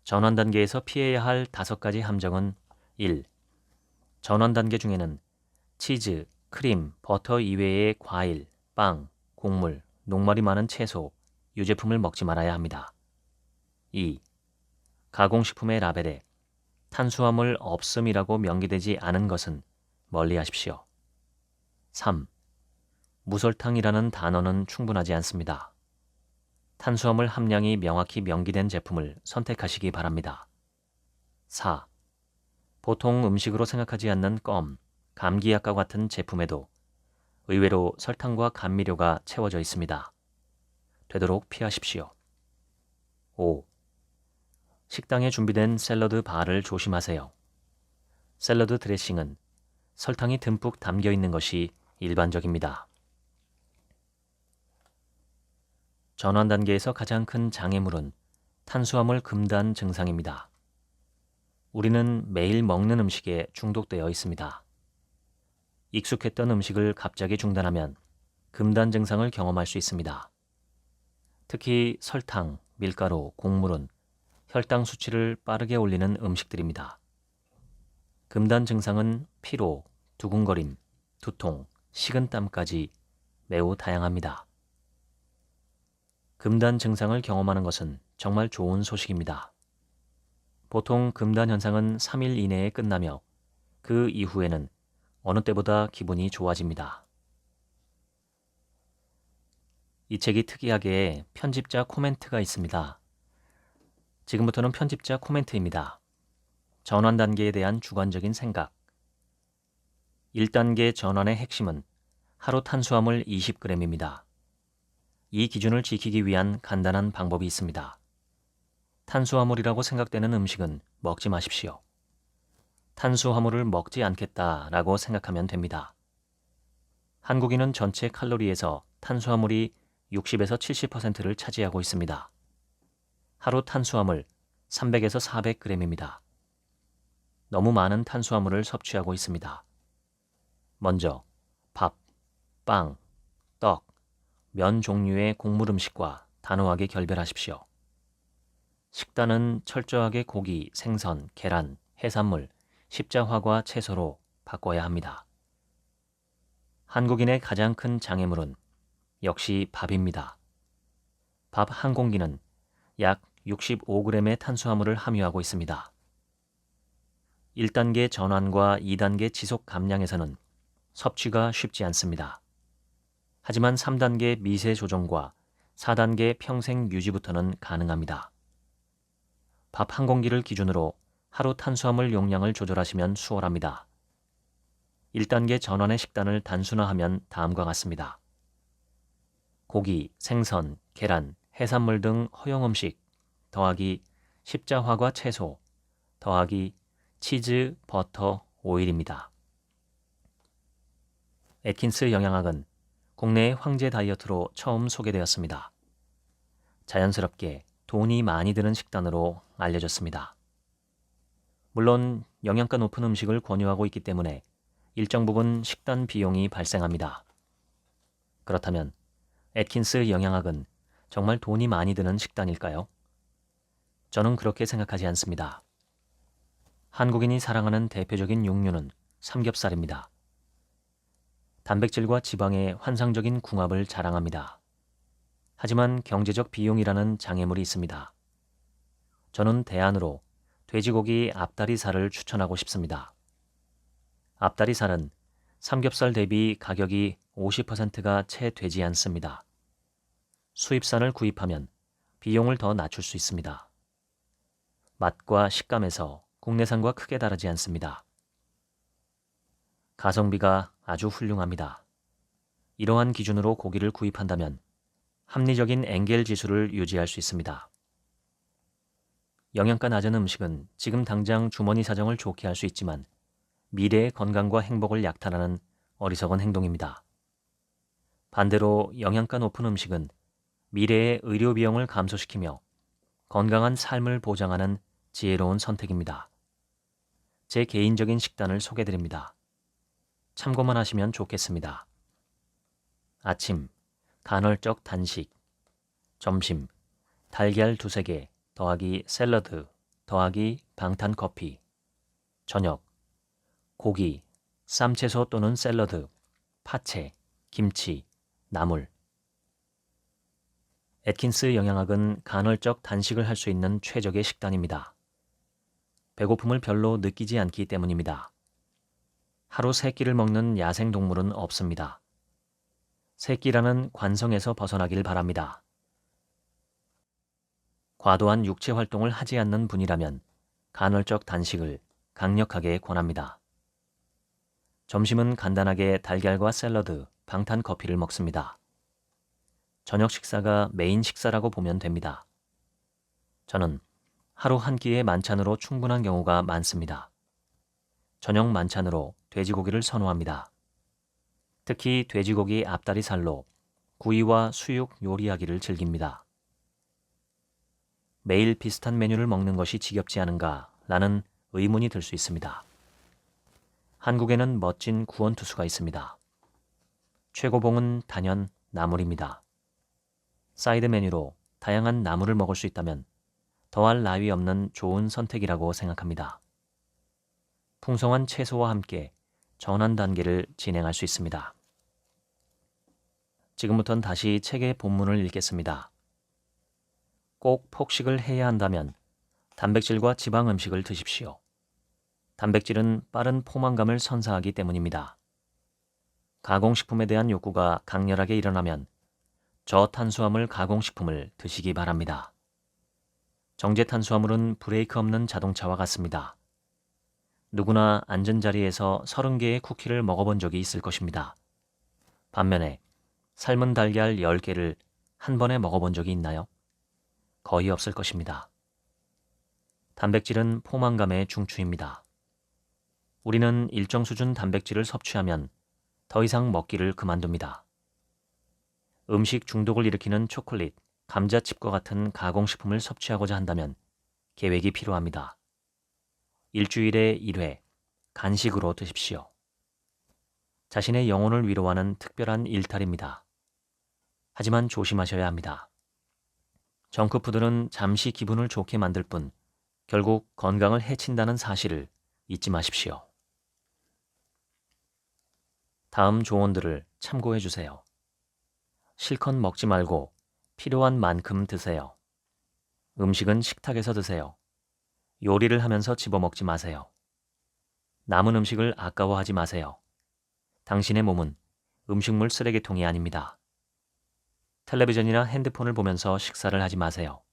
전환 단계에서 피해야 할 5가지 함정은 1. 전환 단계 중에는 치즈, 크림, 버터 이외의 과일, 빵, 곡물, 녹말이 많은 채소, 유제품을 먹지 말아야 합니다. 2. 가공식품의 라벨에 탄수화물 없음이라고 명기되지 않은 것은 멀리 하십시오. 3. 무설탕이라는 단어는 충분하지 않습니다. 탄수화물 함량이 명확히 명기된 제품을 선택하시기 바랍니다. 4. 보통 음식으로 생각하지 않는 껌, 감기약과 같은 제품에도 의외로 설탕과 감미료가 채워져 있습니다. 되도록 피하십시오. 5. 식당에 준비된 샐러드 바를 조심하세요. 샐러드 드레싱은 설탕이 듬뿍 담겨 있는 것이 일반적입니다. 전환 단계에서 가장 큰 장애물은 탄수화물 금단 증상입니다. 우리는 매일 먹는 음식에 중독되어 있습니다. 익숙했던 음식을 갑자기 중단하면 금단 증상을 경험할 수 있습니다. 특히 설탕, 밀가루, 곡물은 혈당 수치를 빠르게 올리는 음식들입니다. 금단 증상은 피로, 두근거림, 두통, 식은땀까지 매우 다양합니다. 금단 증상을 경험하는 것은 정말 좋은 소식입니다. 보통 금단 현상은 3일 이내에 끝나며 그 이후에는 어느 때보다 기분이 좋아집니다. 이 책이 특이하게 편집자 코멘트가 있습니다. 지금부터는 편집자 코멘트입니다. 전환 단계에 대한 주관적인 생각. 1단계 전환의 핵심은 하루 탄수화물 20g입니다. 이 기준을 지키기 위한 간단한 방법이 있습니다. 탄수화물이라고 생각되는 음식은 먹지 마십시오. 탄수화물을 먹지 않겠다라고 생각하면 됩니다. 한국인은 전체 칼로리에서 탄수화물이 60에서 70%를 차지하고 있습니다. 하루 탄수화물 300에서 400g입니다. 너무 많은 탄수화물을 섭취하고 있습니다. 먼저 밥, 빵, 떡, 면 종류의 곡물 음식과 단호하게 결별하십시오. 식단은 철저하게 고기, 생선, 계란, 해산물, 십자화과 채소로 바꿔야 합니다. 한국인의 가장 큰 장애물은 역시 밥입니다. 밥 한 공기는 약 65g의 탄수화물을 함유하고 있습니다. 1단계 전환과 2단계 지속 감량에서는 섭취가 쉽지 않습니다. 하지만 3단계 미세 조정과 4단계 평생 유지부터는 가능합니다. 밥 한 공기를 기준으로 하루 탄수화물 용량을 조절하시면 수월합니다. 1단계 전환의 식단을 단순화하면 다음과 같습니다. 고기, 생선, 계란, 해산물 등 허용 음식 더하기 십자화과 채소 더하기 치즈, 버터, 오일입니다. 애킨스 영양학은 국내의 황제 다이어트로 처음 소개되었습니다. 자연스럽게 돈이 많이 드는 식단으로 알려졌습니다. 물론 영양가 높은 음식을 권유하고 있기 때문에 일정 부분 식단 비용이 발생합니다. 그렇다면 애킨스 영양학은 정말 돈이 많이 드는 식단일까요? 저는 그렇게 생각하지 않습니다. 한국인이 사랑하는 대표적인 육류는 삼겹살입니다. 단백질과 지방의 환상적인 궁합을 자랑합니다. 하지만 경제적 비용이라는 장애물이 있습니다. 저는 대안으로 돼지고기 앞다리살을 추천하고 싶습니다. 앞다리살은 삼겹살 대비 가격이 50%가 채 되지 않습니다. 수입산을 구입하면 비용을 더 낮출 수 있습니다. 맛과 식감에서 국내산과 크게 다르지 않습니다. 가성비가 아주 훌륭합니다. 이러한 기준으로 고기를 구입한다면 합리적인 엔겔 지수를 유지할 수 있습니다. 영양가 낮은 음식은 지금 당장 주머니 사정을 좋게 할 수 있지만 미래의 건강과 행복을 약탈하는 어리석은 행동입니다. 반대로 영양가 높은 음식은 미래의 의료 비용을 감소시키며 건강한 삶을 보장하는 지혜로운 선택입니다. 제 개인적인 식단을 소개드립니다. 참고만 하시면 좋겠습니다. 아침, 간헐적 단식. 점심, 달걀 2~3개 더하기 샐러드 더하기 방탄 커피. 저녁 고기, 쌈채소 또는 샐러드, 파채, 김치, 나물. 애킨스 영양학은 간헐적 단식을 할 수 있는 최적의 식단입니다. 배고픔을 별로 느끼지 않기 때문입니다. 하루 3끼를 먹는 야생동물은 없습니다. 3끼라는 관성에서 벗어나길 바랍니다. 과도한 육체 활동을 하지 않는 분이라면 간헐적 단식을 강력하게 권합니다. 점심은 간단하게 달걀과 샐러드, 방탄 커피를 먹습니다. 저녁 식사가 메인 식사라고 보면 됩니다. 저는 하루 한 끼의 만찬으로 충분한 경우가 많습니다. 저녁 만찬으로 돼지고기를 선호합니다. 특히 돼지고기 앞다리살로 구이와 수육 요리하기를 즐깁니다. 매일 비슷한 메뉴를 먹는 것이 지겹지 않은가 라는 의문이 들 수 있습니다. 한국에는 멋진 구원투수가 있습니다. 최고봉은 단연 나물입니다. 사이드 메뉴로 다양한 나물을 먹을 수 있다면 더할 나위 없는 좋은 선택이라고 생각합니다. 풍성한 채소와 함께 전환 단계를 진행할 수 있습니다. 지금부터는 다시 책의 본문을 읽겠습니다. 꼭 폭식을 해야 한다면 단백질과 지방 음식을 드십시오. 단백질은 빠른 포만감을 선사하기 때문입니다. 가공식품에 대한 욕구가 강렬하게 일어나면 저탄수화물 가공식품을 드시기 바랍니다. 정제탄수화물은 브레이크 없는 자동차와 같습니다. 누구나 앉은 자리에서 30개의 쿠키를 먹어본 적이 있을 것입니다. 반면에 삶은 달걀 10개를 한 번에 먹어본 적이 있나요? 거의 없을 것입니다. 단백질은 포만감의 중추입니다. 우리는 일정 수준 단백질을 섭취하면 더 이상 먹기를 그만둡니다. 음식 중독을 일으키는 초콜릿, 감자칩과 같은 가공식품을 섭취하고자 한다면 계획이 필요합니다. 일주일에 1회 간식으로 드십시오. 자신의 영혼을 위로하는 특별한 일탈입니다. 하지만 조심하셔야 합니다. 정크푸드는 잠시 기분을 좋게 만들 뿐 결국 건강을 해친다는 사실을 잊지 마십시오. 다음 조언들을 참고해 주세요. 실컷 먹지 말고 필요한 만큼 드세요. 음식은 식탁에서 드세요. 요리를 하면서 집어먹지 마세요. 남은 음식을 아까워하지 마세요. 당신의 몸은 음식물 쓰레기통이 아닙니다. 텔레비전이나 핸드폰을 보면서 식사를 하지 마세요.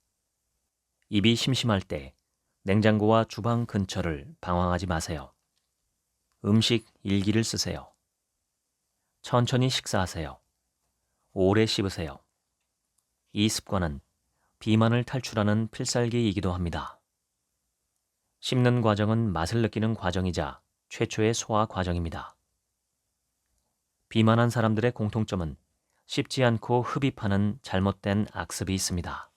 입이 심심할 때 냉장고와 주방 근처를 방황하지 마세요. 음식 일기를 쓰세요. 천천히 식사하세요. 오래 씹으세요. 이 습관은 비만을 탈출하는 필살기이기도 합니다. 씹는 과정은 맛을 느끼는 과정이자 최초의 소화 과정입니다. 비만한 사람들의 공통점은 씹지 않고 흡입하는 잘못된 악습이 있습니다.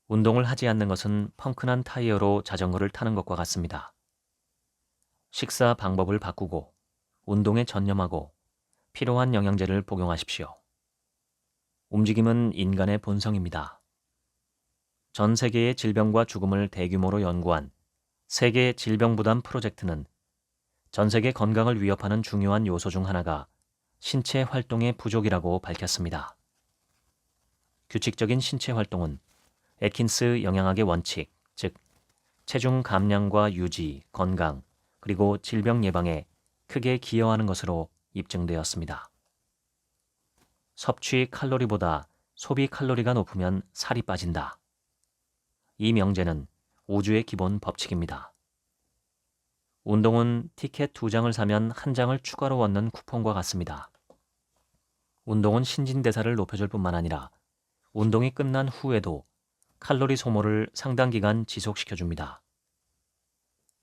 운동을 하지 않는 것은 펑크난 타이어로 자전거를 타는 것과 같습니다. 식사 방법을 바꾸고 운동에 전념하고 필요한 영양제를 복용하십시오. 움직임은 인간의 본성입니다. 전 세계의 질병과 죽음을 대규모로 연구한 세계 질병부담 프로젝트는 전 세계 건강을 위협하는 중요한 요소 중 하나가 신체 활동의 부족이라고 밝혔습니다. 규칙적인 신체 활동은 애킨스 영양학의 원칙, 즉 체중 감량과 유지, 건강, 그리고 질병 예방에 크게 기여하는 것으로 입증되었습니다. 섭취 칼로리보다 소비 칼로리가 높으면 살이 빠진다. 이 명제는 우주의 기본 법칙입니다. 운동은 티켓 2장을 사면 1장을 추가로 얻는 쿠폰과 같습니다. 운동은 신진대사를 높여줄 뿐만 아니라 운동이 끝난 후에도 칼로리 소모를 상당 기간 지속시켜줍니다.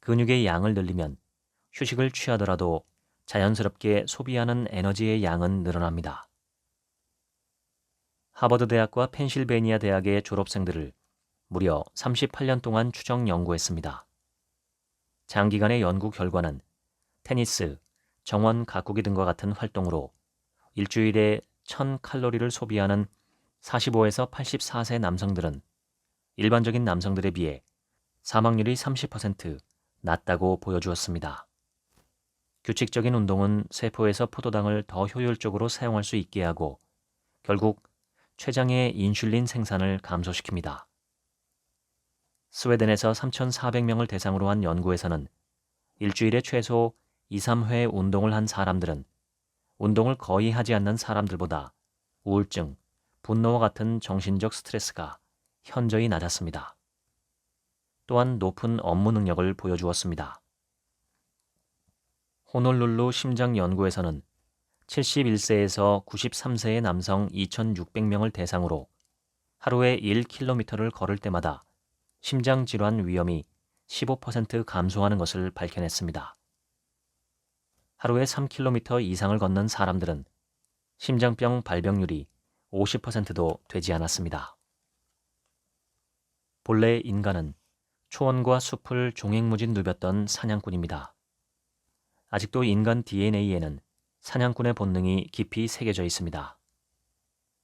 근육의 양을 늘리면 휴식을 취하더라도 자연스럽게 소비하는 에너지의 양은 늘어납니다. 하버드 대학과 펜실베니아 대학의 졸업생들을 무려 38년 동안 추적 연구했습니다. 장기간의 연구 결과는 테니스, 정원 가꾸기 등과 같은 활동으로 일주일에 1000칼로리를 소비하는 45에서 84세 남성들은 일반적인 남성들에 비해 사망률이 30% 낮다고 보여주었습니다. 규칙적인 운동은 세포에서 포도당을 더 효율적으로 사용할 수 있게 하고 결국 췌장의 인슐린 생산을 감소시킵니다. 스웨덴에서 3,400명을 대상으로 한 연구에서는 일주일에 최소 2, 3회 운동을 한 사람들은 운동을 거의 하지 않는 사람들보다 우울증, 분노와 같은 정신적 스트레스가 현저히 낮았습니다. 또한 높은 업무 능력을 보여주었습니다. 호놀룰루 심장 연구에서는 71세에서 93세의 남성 2,600명을 대상으로 하루에 1km를 걸을 때마다 심장 질환 위험이 15% 감소하는 것을 밝혀냈습니다. 하루에 3km 이상을 걷는 사람들은 심장병 발병률이 50%도 되지 않았습니다. 본래 인간은 초원과 숲을 종횡무진 누볐던 사냥꾼입니다. 아직도 인간 DNA에는 사냥꾼의 본능이 깊이 새겨져 있습니다.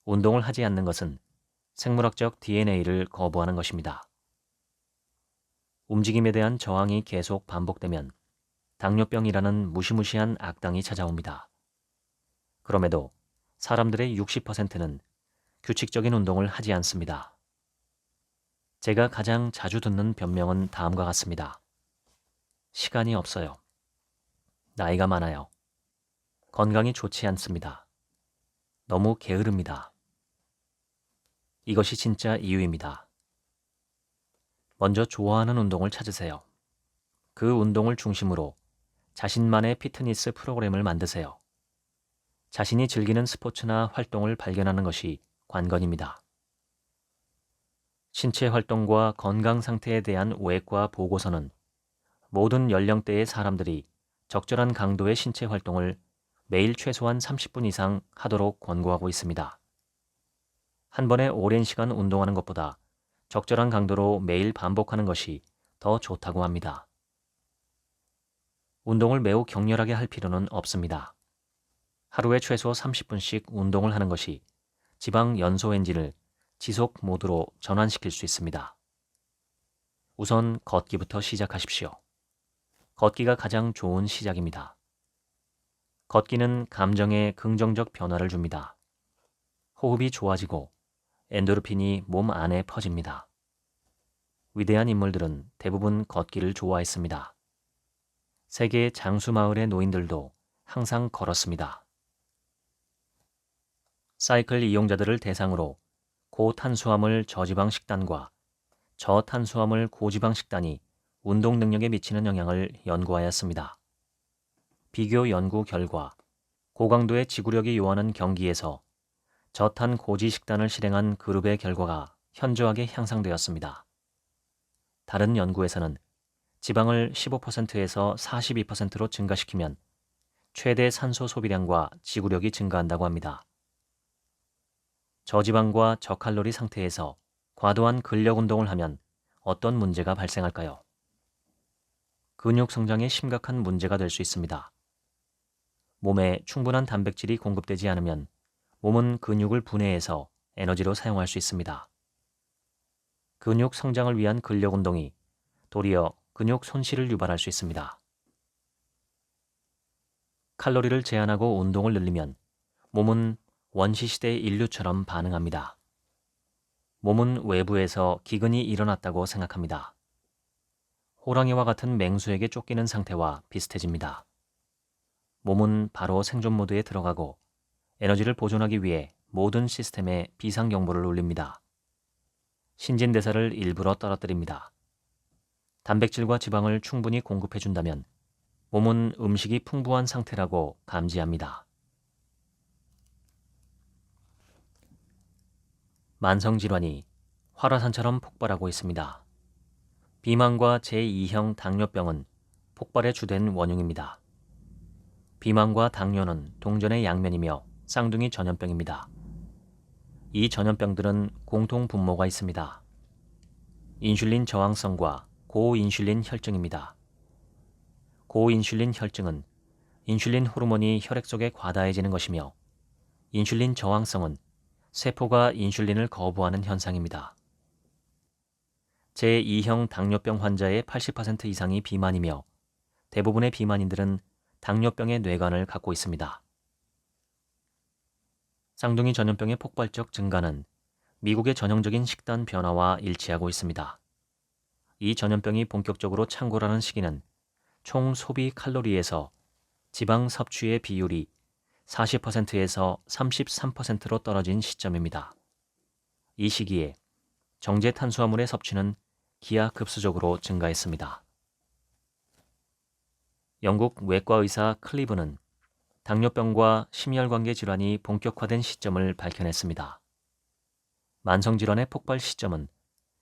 운동을 하지 않는 것은 생물학적 DNA를 거부하는 것입니다. 움직임에 대한 저항이 계속 반복되면 당뇨병이라는 무시무시한 악당이 찾아옵니다. 그럼에도 사람들의 60%는 규칙적인 운동을 하지 않습니다. 제가 가장 자주 듣는 변명은 다음과 같습니다. 시간이 없어요. 나이가 많아요. 건강이 좋지 않습니다. 너무 게으릅니다. 이것이 진짜 이유입니다. 먼저 좋아하는 운동을 찾으세요. 그 운동을 중심으로 자신만의 피트니스 프로그램을 만드세요. 자신이 즐기는 스포츠나 활동을 발견하는 것이 관건입니다. 신체 활동과 건강 상태에 대한 외과 보고서는 모든 연령대의 사람들이 적절한 강도의 신체 활동을 매일 최소한 30분 이상 하도록 권고하고 있습니다. 한 번에 오랜 시간 운동하는 것보다 적절한 강도로 매일 반복하는 것이 더 좋다고 합니다. 운동을 매우 격렬하게 할 필요는 없습니다. 하루에 최소 30분씩 운동을 하는 것이 지방 연소 엔진을 지속 모드로 전환시킬 수 있습니다. 우선 걷기부터 시작하십시오. 걷기가 가장 좋은 시작입니다. 걷기는 감정에 긍정적 변화를 줍니다. 호흡이 좋아지고 엔도르핀이 몸 안에 퍼집니다. 위대한 인물들은 대부분 걷기를 좋아했습니다. 세계 장수마을의 노인들도 항상 걸었습니다. 사이클 이용자들을 대상으로 고탄수화물 저지방 식단과 저탄수화물 고지방 식단이 운동 능력에 미치는 영향을 연구하였습니다. 비교 연구 결과 고강도의 지구력이 요하는 경기에서 저탄 고지 식단을 실행한 그룹의 결과가 현저하게 향상되었습니다. 다른 연구에서는 지방을 15%에서 42%로 증가시키면 최대 산소 소비량과 지구력이 증가한다고 합니다. 저지방과 저칼로리 상태에서 과도한 근력 운동을 하면 어떤 문제가 발생할까요? 근육 성장에 심각한 문제가 될 수 있습니다. 몸에 충분한 단백질이 공급되지 않으면 몸은 근육을 분해해서 에너지로 사용할 수 있습니다. 근육 성장을 위한 근력 운동이 도리어 근육 손실을 유발할 수 있습니다. 칼로리를 제한하고 운동을 늘리면 몸은 원시시대 인류처럼 반응합니다. 몸은 외부에서 기근이 일어났다고 생각합니다. 호랑이와 같은 맹수에게 쫓기는 상태와 비슷해집니다. 몸은 바로 생존 모드에 들어가고 에너지를 보존하기 위해 모든 시스템에 비상경보를 울립니다. 신진대사를 일부러 떨어뜨립니다. 단백질과 지방을 충분히 공급해준다면 몸은 음식이 풍부한 상태라고 감지합니다. 만성질환이 활화산처럼 폭발하고 있습니다. 비만과 제2형 당뇨병은 폭발의 주된 원흉입니다. 비만과 당뇨는 동전의 양면이며 쌍둥이 전염병입니다. 이 전염병들은 공통 분모가 있습니다. 인슐린 저항성과 고인슐린 혈증입니다. 고인슐린 혈증은 인슐린 호르몬이 혈액 속에 과다해지는 것이며 인슐린 저항성은 세포가 인슐린을 거부하는 현상입니다. 제2형 당뇨병 환자의 80% 이상이 비만이며 대부분의 비만인들은 당뇨병의 뇌관을 갖고 있습니다. 쌍둥이 전염병의 폭발적 증가는 미국의 전형적인 식단 변화와 일치하고 있습니다. 이 전염병이 본격적으로 창궐하는 시기는 총 소비 칼로리에서 지방 섭취의 비율이 40%에서 33%로 떨어진 시점입니다. 이 시기에 정제 탄수화물의 섭취는 기하급수적으로 증가했습니다. 영국 외과 의사 클리브는 당뇨병과 심혈관계 질환이 본격화된 시점을 밝혀냈습니다. 만성질환의 폭발 시점은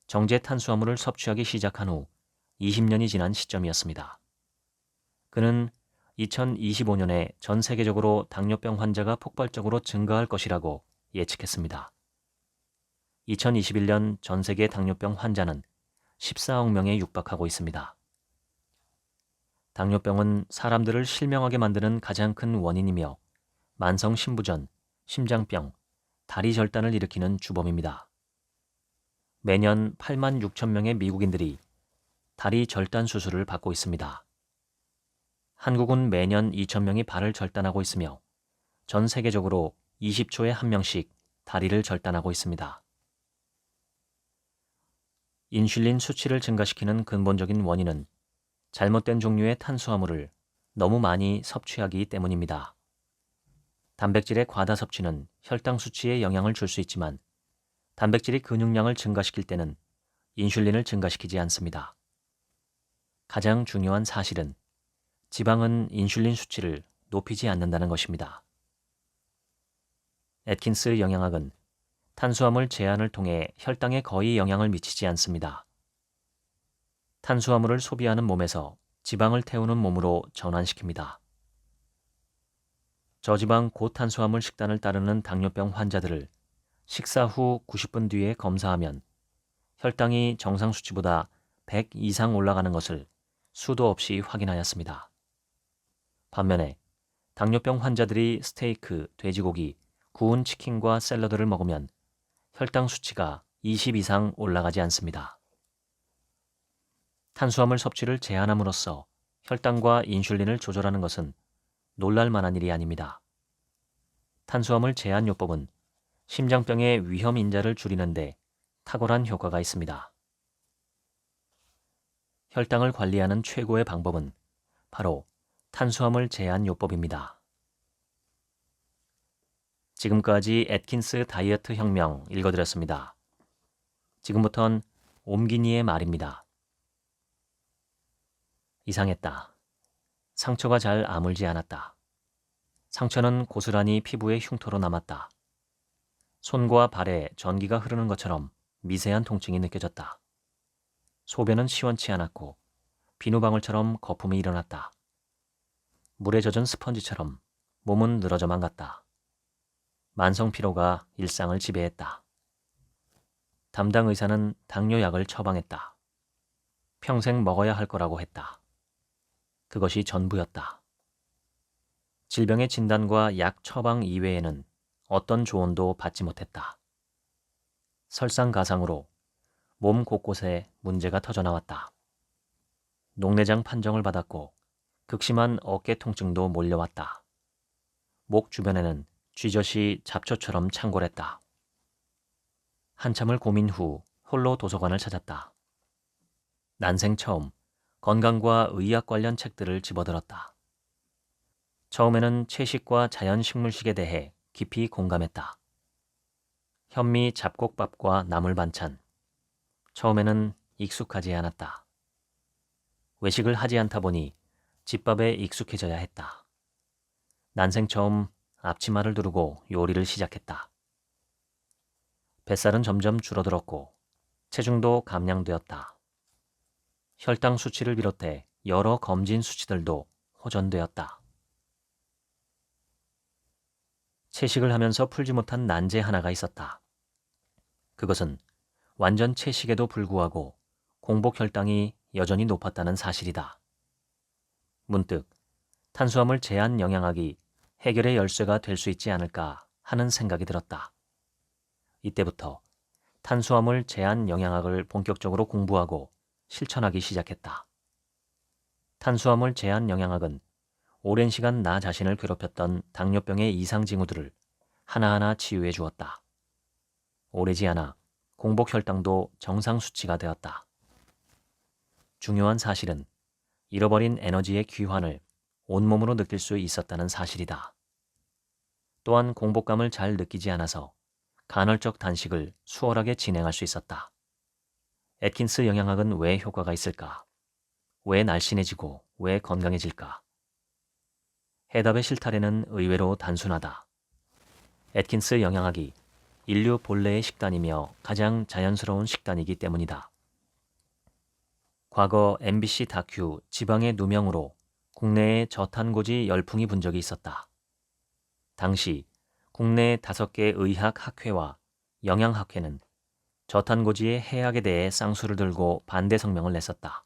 정제 탄수화물을 섭취하기 시작한 후 20년이 지난 시점이었습니다. 그는 2025년에 전 세계적으로 당뇨병 환자가 폭발적으로 증가할 것이라고 예측했습니다. 2021년 전 세계 당뇨병 환자는 14억 명에 육박하고 있습니다. 당뇨병은 사람들을 실명하게 만드는 가장 큰 원인이며 만성 심부전, 심장병, 다리 절단을 일으키는 주범입니다. 매년 8만 6천 명의 미국인들이 다리 절단 수술을 받고 있습니다. 한국은 매년 2천 명이 발을 절단하고 있으며 전 세계적으로 20초에 한 명씩 다리를 절단하고 있습니다. 인슐린 수치를 증가시키는 근본적인 원인은 잘못된 종류의 탄수화물을 너무 많이 섭취하기 때문입니다. 단백질의 과다 섭취는 혈당 수치에 영향을 줄 수 있지만 단백질이 근육량을 증가시킬 때는 인슐린을 증가시키지 않습니다. 가장 중요한 사실은 지방은 인슐린 수치를 높이지 않는다는 것입니다. 애킨스 영양학은 탄수화물 제한을 통해 혈당에 거의 영향을 미치지 않습니다. 탄수화물을 소비하는 몸에서 지방을 태우는 몸으로 전환시킵니다. 저지방 고탄수화물 식단을 따르는 당뇨병 환자들을 식사 후 90분 뒤에 검사하면 혈당이 정상 수치보다 100 이상 올라가는 것을 수도 없이 확인하였습니다. 반면에 당뇨병 환자들이 스테이크, 돼지고기, 구운 치킨과 샐러드를 먹으면 혈당 수치가 20 이상 올라가지 않습니다. 탄수화물 섭취를 제한함으로써 혈당과 인슐린을 조절하는 것은 놀랄 만한 일이 아닙니다. 탄수화물 제한요법은 심장병의 위험 인자를 줄이는 데 탁월한 효과가 있습니다. 혈당을 관리하는 최고의 방법은 바로 탄수화물 제한요법입니다. 지금까지 애킨스 다이어트 혁명 읽어드렸습니다. 지금부턴 옴기니의 말입니다. 이상했다. 상처가 잘 아물지 않았다. 상처는 고스란히 피부의 흉터로 남았다. 손과 발에 전기가 흐르는 것처럼 미세한 통증이 느껴졌다. 소변은 시원치 않았고 비누방울처럼 거품이 일어났다. 물에 젖은 스펀지처럼 몸은 늘어져만 갔다. 만성 피로가 일상을 지배했다. 담당 의사는 당뇨약을 처방했다. 평생 먹어야 할 거라고 했다. 그것이 전부였다. 질병의 진단과 약 처방 이외에는 어떤 조언도 받지 못했다. 설상가상으로 몸 곳곳에 문제가 터져나왔다. 녹내장 판정을 받았고 극심한 어깨 통증도 몰려왔다. 목 주변에는 쥐젖이 잡초처럼 창궐했다. 한참을 고민 후 홀로 도서관을 찾았다. 난생 처음 건강과 의학 관련 책들을 집어들었다. 처음에는 채식과 자연식물식에 대해 깊이 공감했다. 현미 잡곡밥과 나물 반찬. 처음에는 익숙하지 않았다. 외식을 하지 않다 보니 집밥에 익숙해져야 했다. 난생 처음 앞치마를 두르고 요리를 시작했다. 뱃살은 점점 줄어들었고 체중도 감량되었다. 혈당 수치를 비롯해 여러 검진 수치들도 호전되었다. 채식을 하면서 풀지 못한 난제 하나가 있었다. 그것은 완전 채식에도 불구하고 공복 혈당이 여전히 높았다는 사실이다. 문득 탄수화물 제한 영양학이 해결의 열쇠가 될 수 있지 않을까 하는 생각이 들었다. 이때부터 탄수화물 제한 영양학을 본격적으로 공부하고 실천하기 시작했다. 탄수화물 제한 영양학은 오랜 시간 나 자신을 괴롭혔던 당뇨병의 이상 징후들을 하나하나 치유해 주었다. 오래지 않아 공복 혈당도 정상 수치가 되었다. 중요한 사실은 잃어버린 에너지의 귀환을 온몸으로 느낄 수 있었다는 사실이다. 또한 공복감을 잘 느끼지 않아서 간헐적 단식을 수월하게 진행할 수 있었다. 애킨스 영양학은 왜 효과가 있을까? 왜 날씬해지고 왜 건강해질까? 해답의 실타래는 의외로 단순하다. 애킨스 영양학이 인류 본래의 식단이며 가장 자연스러운 식단이기 때문이다. 과거 MBC 다큐 지방의 누명으로 국내에 저탄고지 열풍이 분 적이 있었다. 당시 국내 5개 의학학회와 영양학회는 저탄고지의 해악에 대해 쌍수를 들고 반대 성명을 냈었다.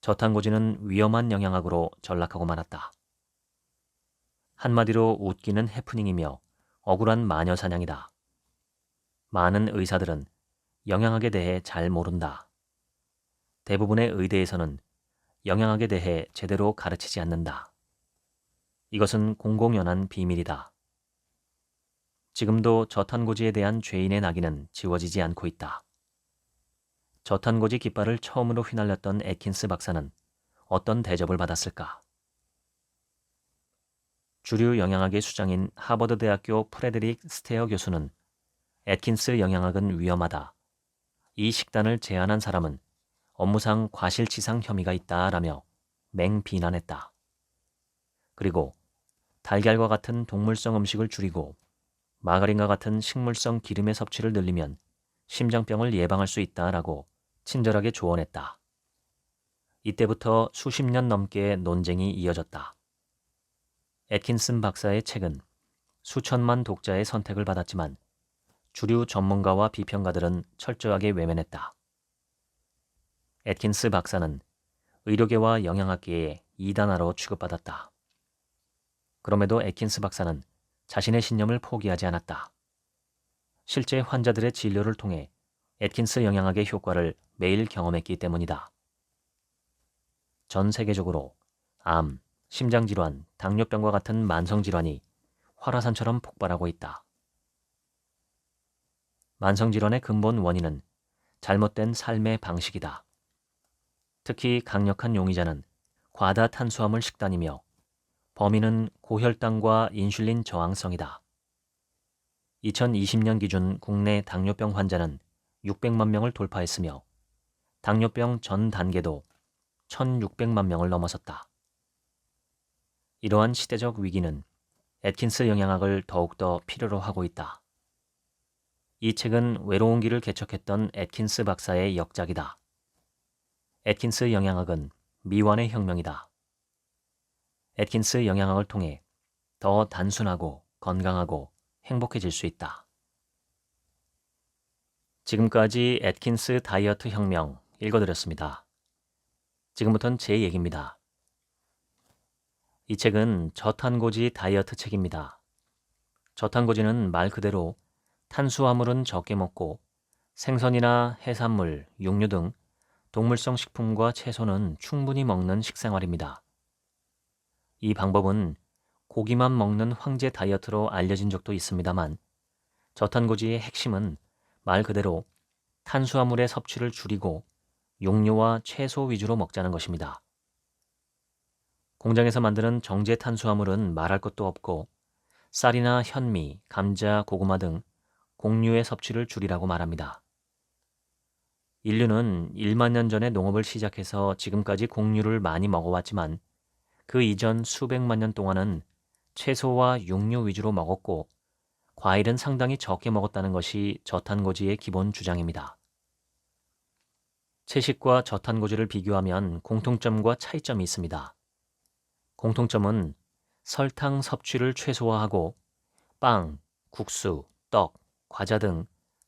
저탄고지는 위험한 영양학으로 전락하고 말았다. 한마디로 웃기는 해프닝이며 억울한 마녀 사냥이다. 많은 의사들은 영양학에 대해 잘 모른다. 대부분의 의대에서는 영양학에 대해 제대로 가르치지 않는다. 이것은 공공연한 비밀이다. 지금도 저탄고지에 대한 죄인의 낙인은 지워지지 않고 있다. 저탄고지 깃발을 처음으로 휘날렸던 애킨스 박사는 어떤 대접을 받았을까? 주류 영양학의 수장인 하버드대학교 프레드릭 스테어 교수는 애킨스 영양학은 위험하다. 이 식단을 제안한 사람은 업무상 과실치상 혐의가 있다라며 맹비난했다. 그리고 달걀과 같은 동물성 음식을 줄이고 마가린과 같은 식물성 기름의 섭취를 늘리면 심장병을 예방할 수 있다라고 친절하게 조언했다. 이때부터 수십 년 넘게 논쟁이 이어졌다. 애킨슨 박사의 책은 수천만 독자의 선택을 받았지만 주류 전문가와 비평가들은 철저하게 외면했다. 애킨스 박사는 의료계와 영양학계의 이단아로 취급받았다. 그럼에도 애킨스 박사는 자신의 신념을 포기하지 않았다. 실제 환자들의 진료를 통해 애킨스 영양학의 효과를 매일 경험했기 때문이다. 전 세계적으로 암, 심장질환, 당뇨병과 같은 만성질환이 활화산처럼 폭발하고 있다. 만성질환의 근본 원인은 잘못된 삶의 방식이다. 특히 강력한 용의자는 과다 탄수화물 식단이며 범인은 고혈당과 인슐린 저항성이다. 2020년 기준 국내 당뇨병 환자는 600만 명을 돌파했으며 당뇨병 전 단계도 1,600만 명을 넘어섰다. 이러한 시대적 위기는 애킨스 영양학을 더욱더 필요로 하고 있다. 이 책은 외로운 길을 개척했던 애킨스 박사의 역작이다. 애킨스 영양학은 미완의 혁명이다. 애킨스 영양학을 통해 더 단순하고 건강하고 행복해질 수 있다. 지금까지 애킨스 다이어트 혁명 읽어드렸습니다. 지금부터는 제 얘기입니다. 이 책은 저탄고지 다이어트 책입니다. 저탄고지는 말 그대로 탄수화물은 적게 먹고 생선이나 해산물, 육류 등 동물성 식품과 채소는 충분히 먹는 식생활입니다. 이 방법은 고기만 먹는 황제 다이어트로 알려진 적도 있습니다만 저탄고지의 핵심은 말 그대로 탄수화물의 섭취를 줄이고 육류와 채소 위주로 먹자는 것입니다. 공장에서 만드는 정제 탄수화물은 말할 것도 없고 쌀이나 현미, 감자, 고구마 등 곡류의 섭취를 줄이라고 말합니다. 인류는 1만 년 전에 농업을 시작해서 지금까지 곡류를 많이 먹어왔지만 그 이전 수백만 년 동안은 채소와 육류 위주로 먹었고 과일은 상당히 적게 먹었다는 것이 저탄고지의 기본 주장입니다. 채식과 저탄고지를 비교하면 공통점과 차이점이 있습니다. 공통점은 설탕 섭취를 최소화하고 빵, 국수, 떡, 과자 등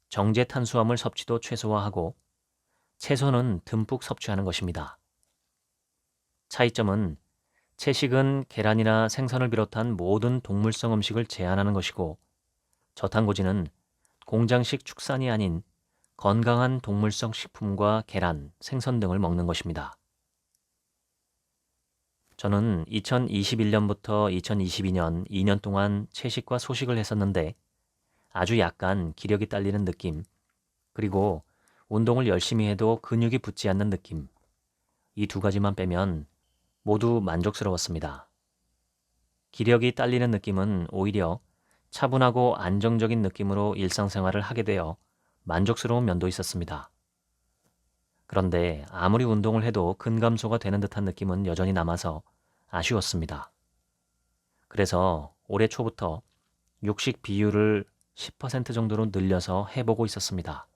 정제 탄수화물 섭취도 최소화하고 채소는 듬뿍 섭취하는 것입니다. 차이점은 채식은 계란이나 생선을 비롯한 모든 동물성 음식을 제한하는 것이고 저탄고지는 공장식 축산이 아닌 건강한 동물성 식품과 계란, 생선 등을 먹는 것입니다. 저는 2021년부터 2022년 2년 동안 채식과 소식을 했었는데 아주 약간 기력이 딸리는 느낌, 그리고 운동을 열심히 해도 근육이 붙지 않는 느낌, 이 두 가지만 빼면 모두 만족스러웠습니다. 기력이 딸리는 느낌은 오히려 차분하고 안정적인 느낌으로 일상생활을 하게 되어 만족스러운 면도 있었습니다. 그런데 아무리 운동을 해도 근감소가 되는 듯한 느낌은 여전히 남아서 아쉬웠습니다. 그래서 올해 초부터 육식 비율을 10% 정도로 늘려서 해보고 있었습니다.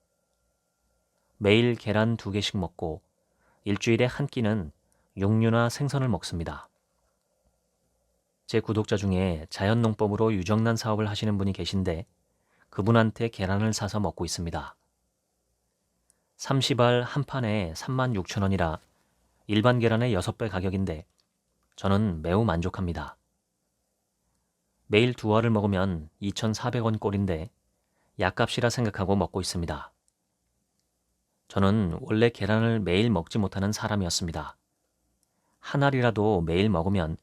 매일 계란 2개씩 먹고 일주일에 한 끼는 육류나 생선을 먹습니다. 제 구독자 중에 자연농법으로 유정란 사업을 하시는 분이 계신데 그분한테 계란을 사서 먹고 있습니다. 30알 한 판에 36,000원이라 일반 계란의 6배 가격인데 저는 매우 만족합니다. 매일 2알을 먹으면 2,400원 꼴인데 약값이라 생각하고 먹고 있습니다. 저는 원래 계란을 매일 먹지 못하는 사람이었습니다. 한 알이라도 매일 먹으면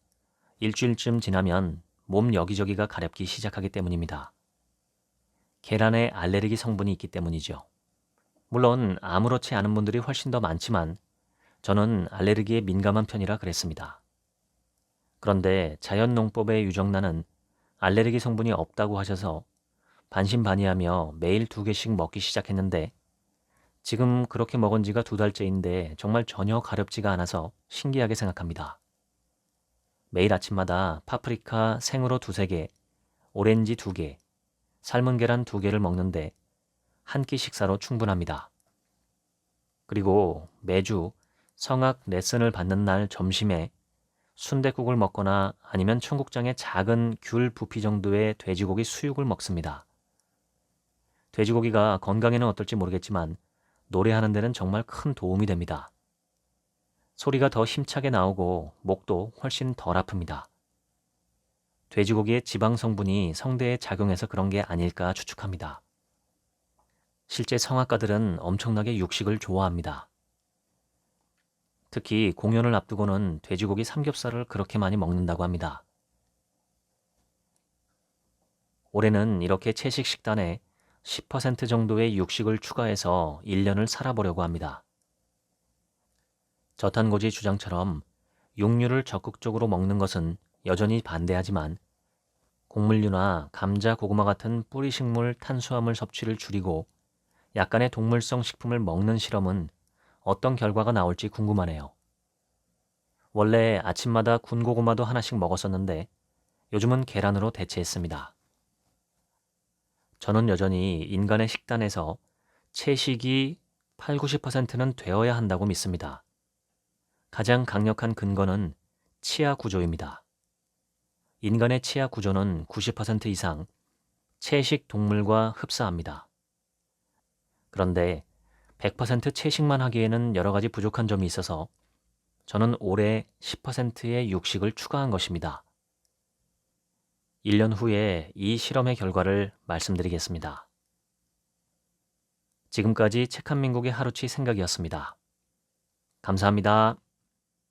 일주일쯤 지나면 몸 여기저기가 가렵기 시작하기 때문입니다. 계란에 알레르기 성분이 있기 때문이죠. 물론 아무렇지 않은 분들이 훨씬 더 많지만 저는 알레르기에 민감한 편이라 그랬습니다. 그런데 자연농법의 유정란은 알레르기 성분이 없다고 하셔서 반신반의하며 매일 2개씩 먹기 시작했는데 지금 그렇게 먹은 지가 2달째인데 정말 전혀 가렵지가 않아서 신기하게 생각합니다. 매일 아침마다 파프리카 생으로 2~3개, 오렌지 2개, 삶은 계란 2개를 먹는데 한 끼 식사로 충분합니다. 그리고 매주 성악 레슨을 받는 날 점심에 순댓국을 먹거나 아니면 청국장에 작은 귤 부피 정도의 돼지고기 수육을 먹습니다. 돼지고기가 건강에는 어떨지 모르겠지만 노래하는 데는 정말 큰 도움이 됩니다. 소리가 더 힘차게 나오고 목도 훨씬 덜 아픕니다. 돼지고기의 지방 성분이 성대에 작용해서 그런 게 아닐까 추측합니다. 실제 성악가들은 엄청나게 육식을 좋아합니다. 특히 공연을 앞두고는 돼지고기 삼겹살을 그렇게 많이 먹는다고 합니다. 올해는 이렇게 채식 식단에 10% 정도의 육식을 추가해서 1년을 살아보려고 합니다. 저탄고지 주장처럼 육류를 적극적으로 먹는 것은 여전히 반대하지만 곡물류나 감자, 고구마 같은 뿌리식물 탄수화물 섭취를 줄이고 약간의 동물성 식품을 먹는 실험은 어떤 결과가 나올지 궁금하네요. 원래 아침마다 군고구마도 하나씩 먹었었는데 요즘은 계란으로 대체했습니다. 저는 여전히 인간의 식단에서 채식이 8~90%는 되어야 한다고 믿습니다. 가장 강력한 근거는 치아 구조입니다. 인간의 치아 구조는 90% 이상 채식 동물과 흡사합니다. 그런데 100% 채식만 하기에는 여러 가지 부족한 점이 있어서 저는 올해 10%의 육식을 추가한 것입니다. 1년 후에 이 실험의 결과를 말씀드리겠습니다. 지금까지 책 한 민국의 하루치 생각이었습니다. 감사합니다.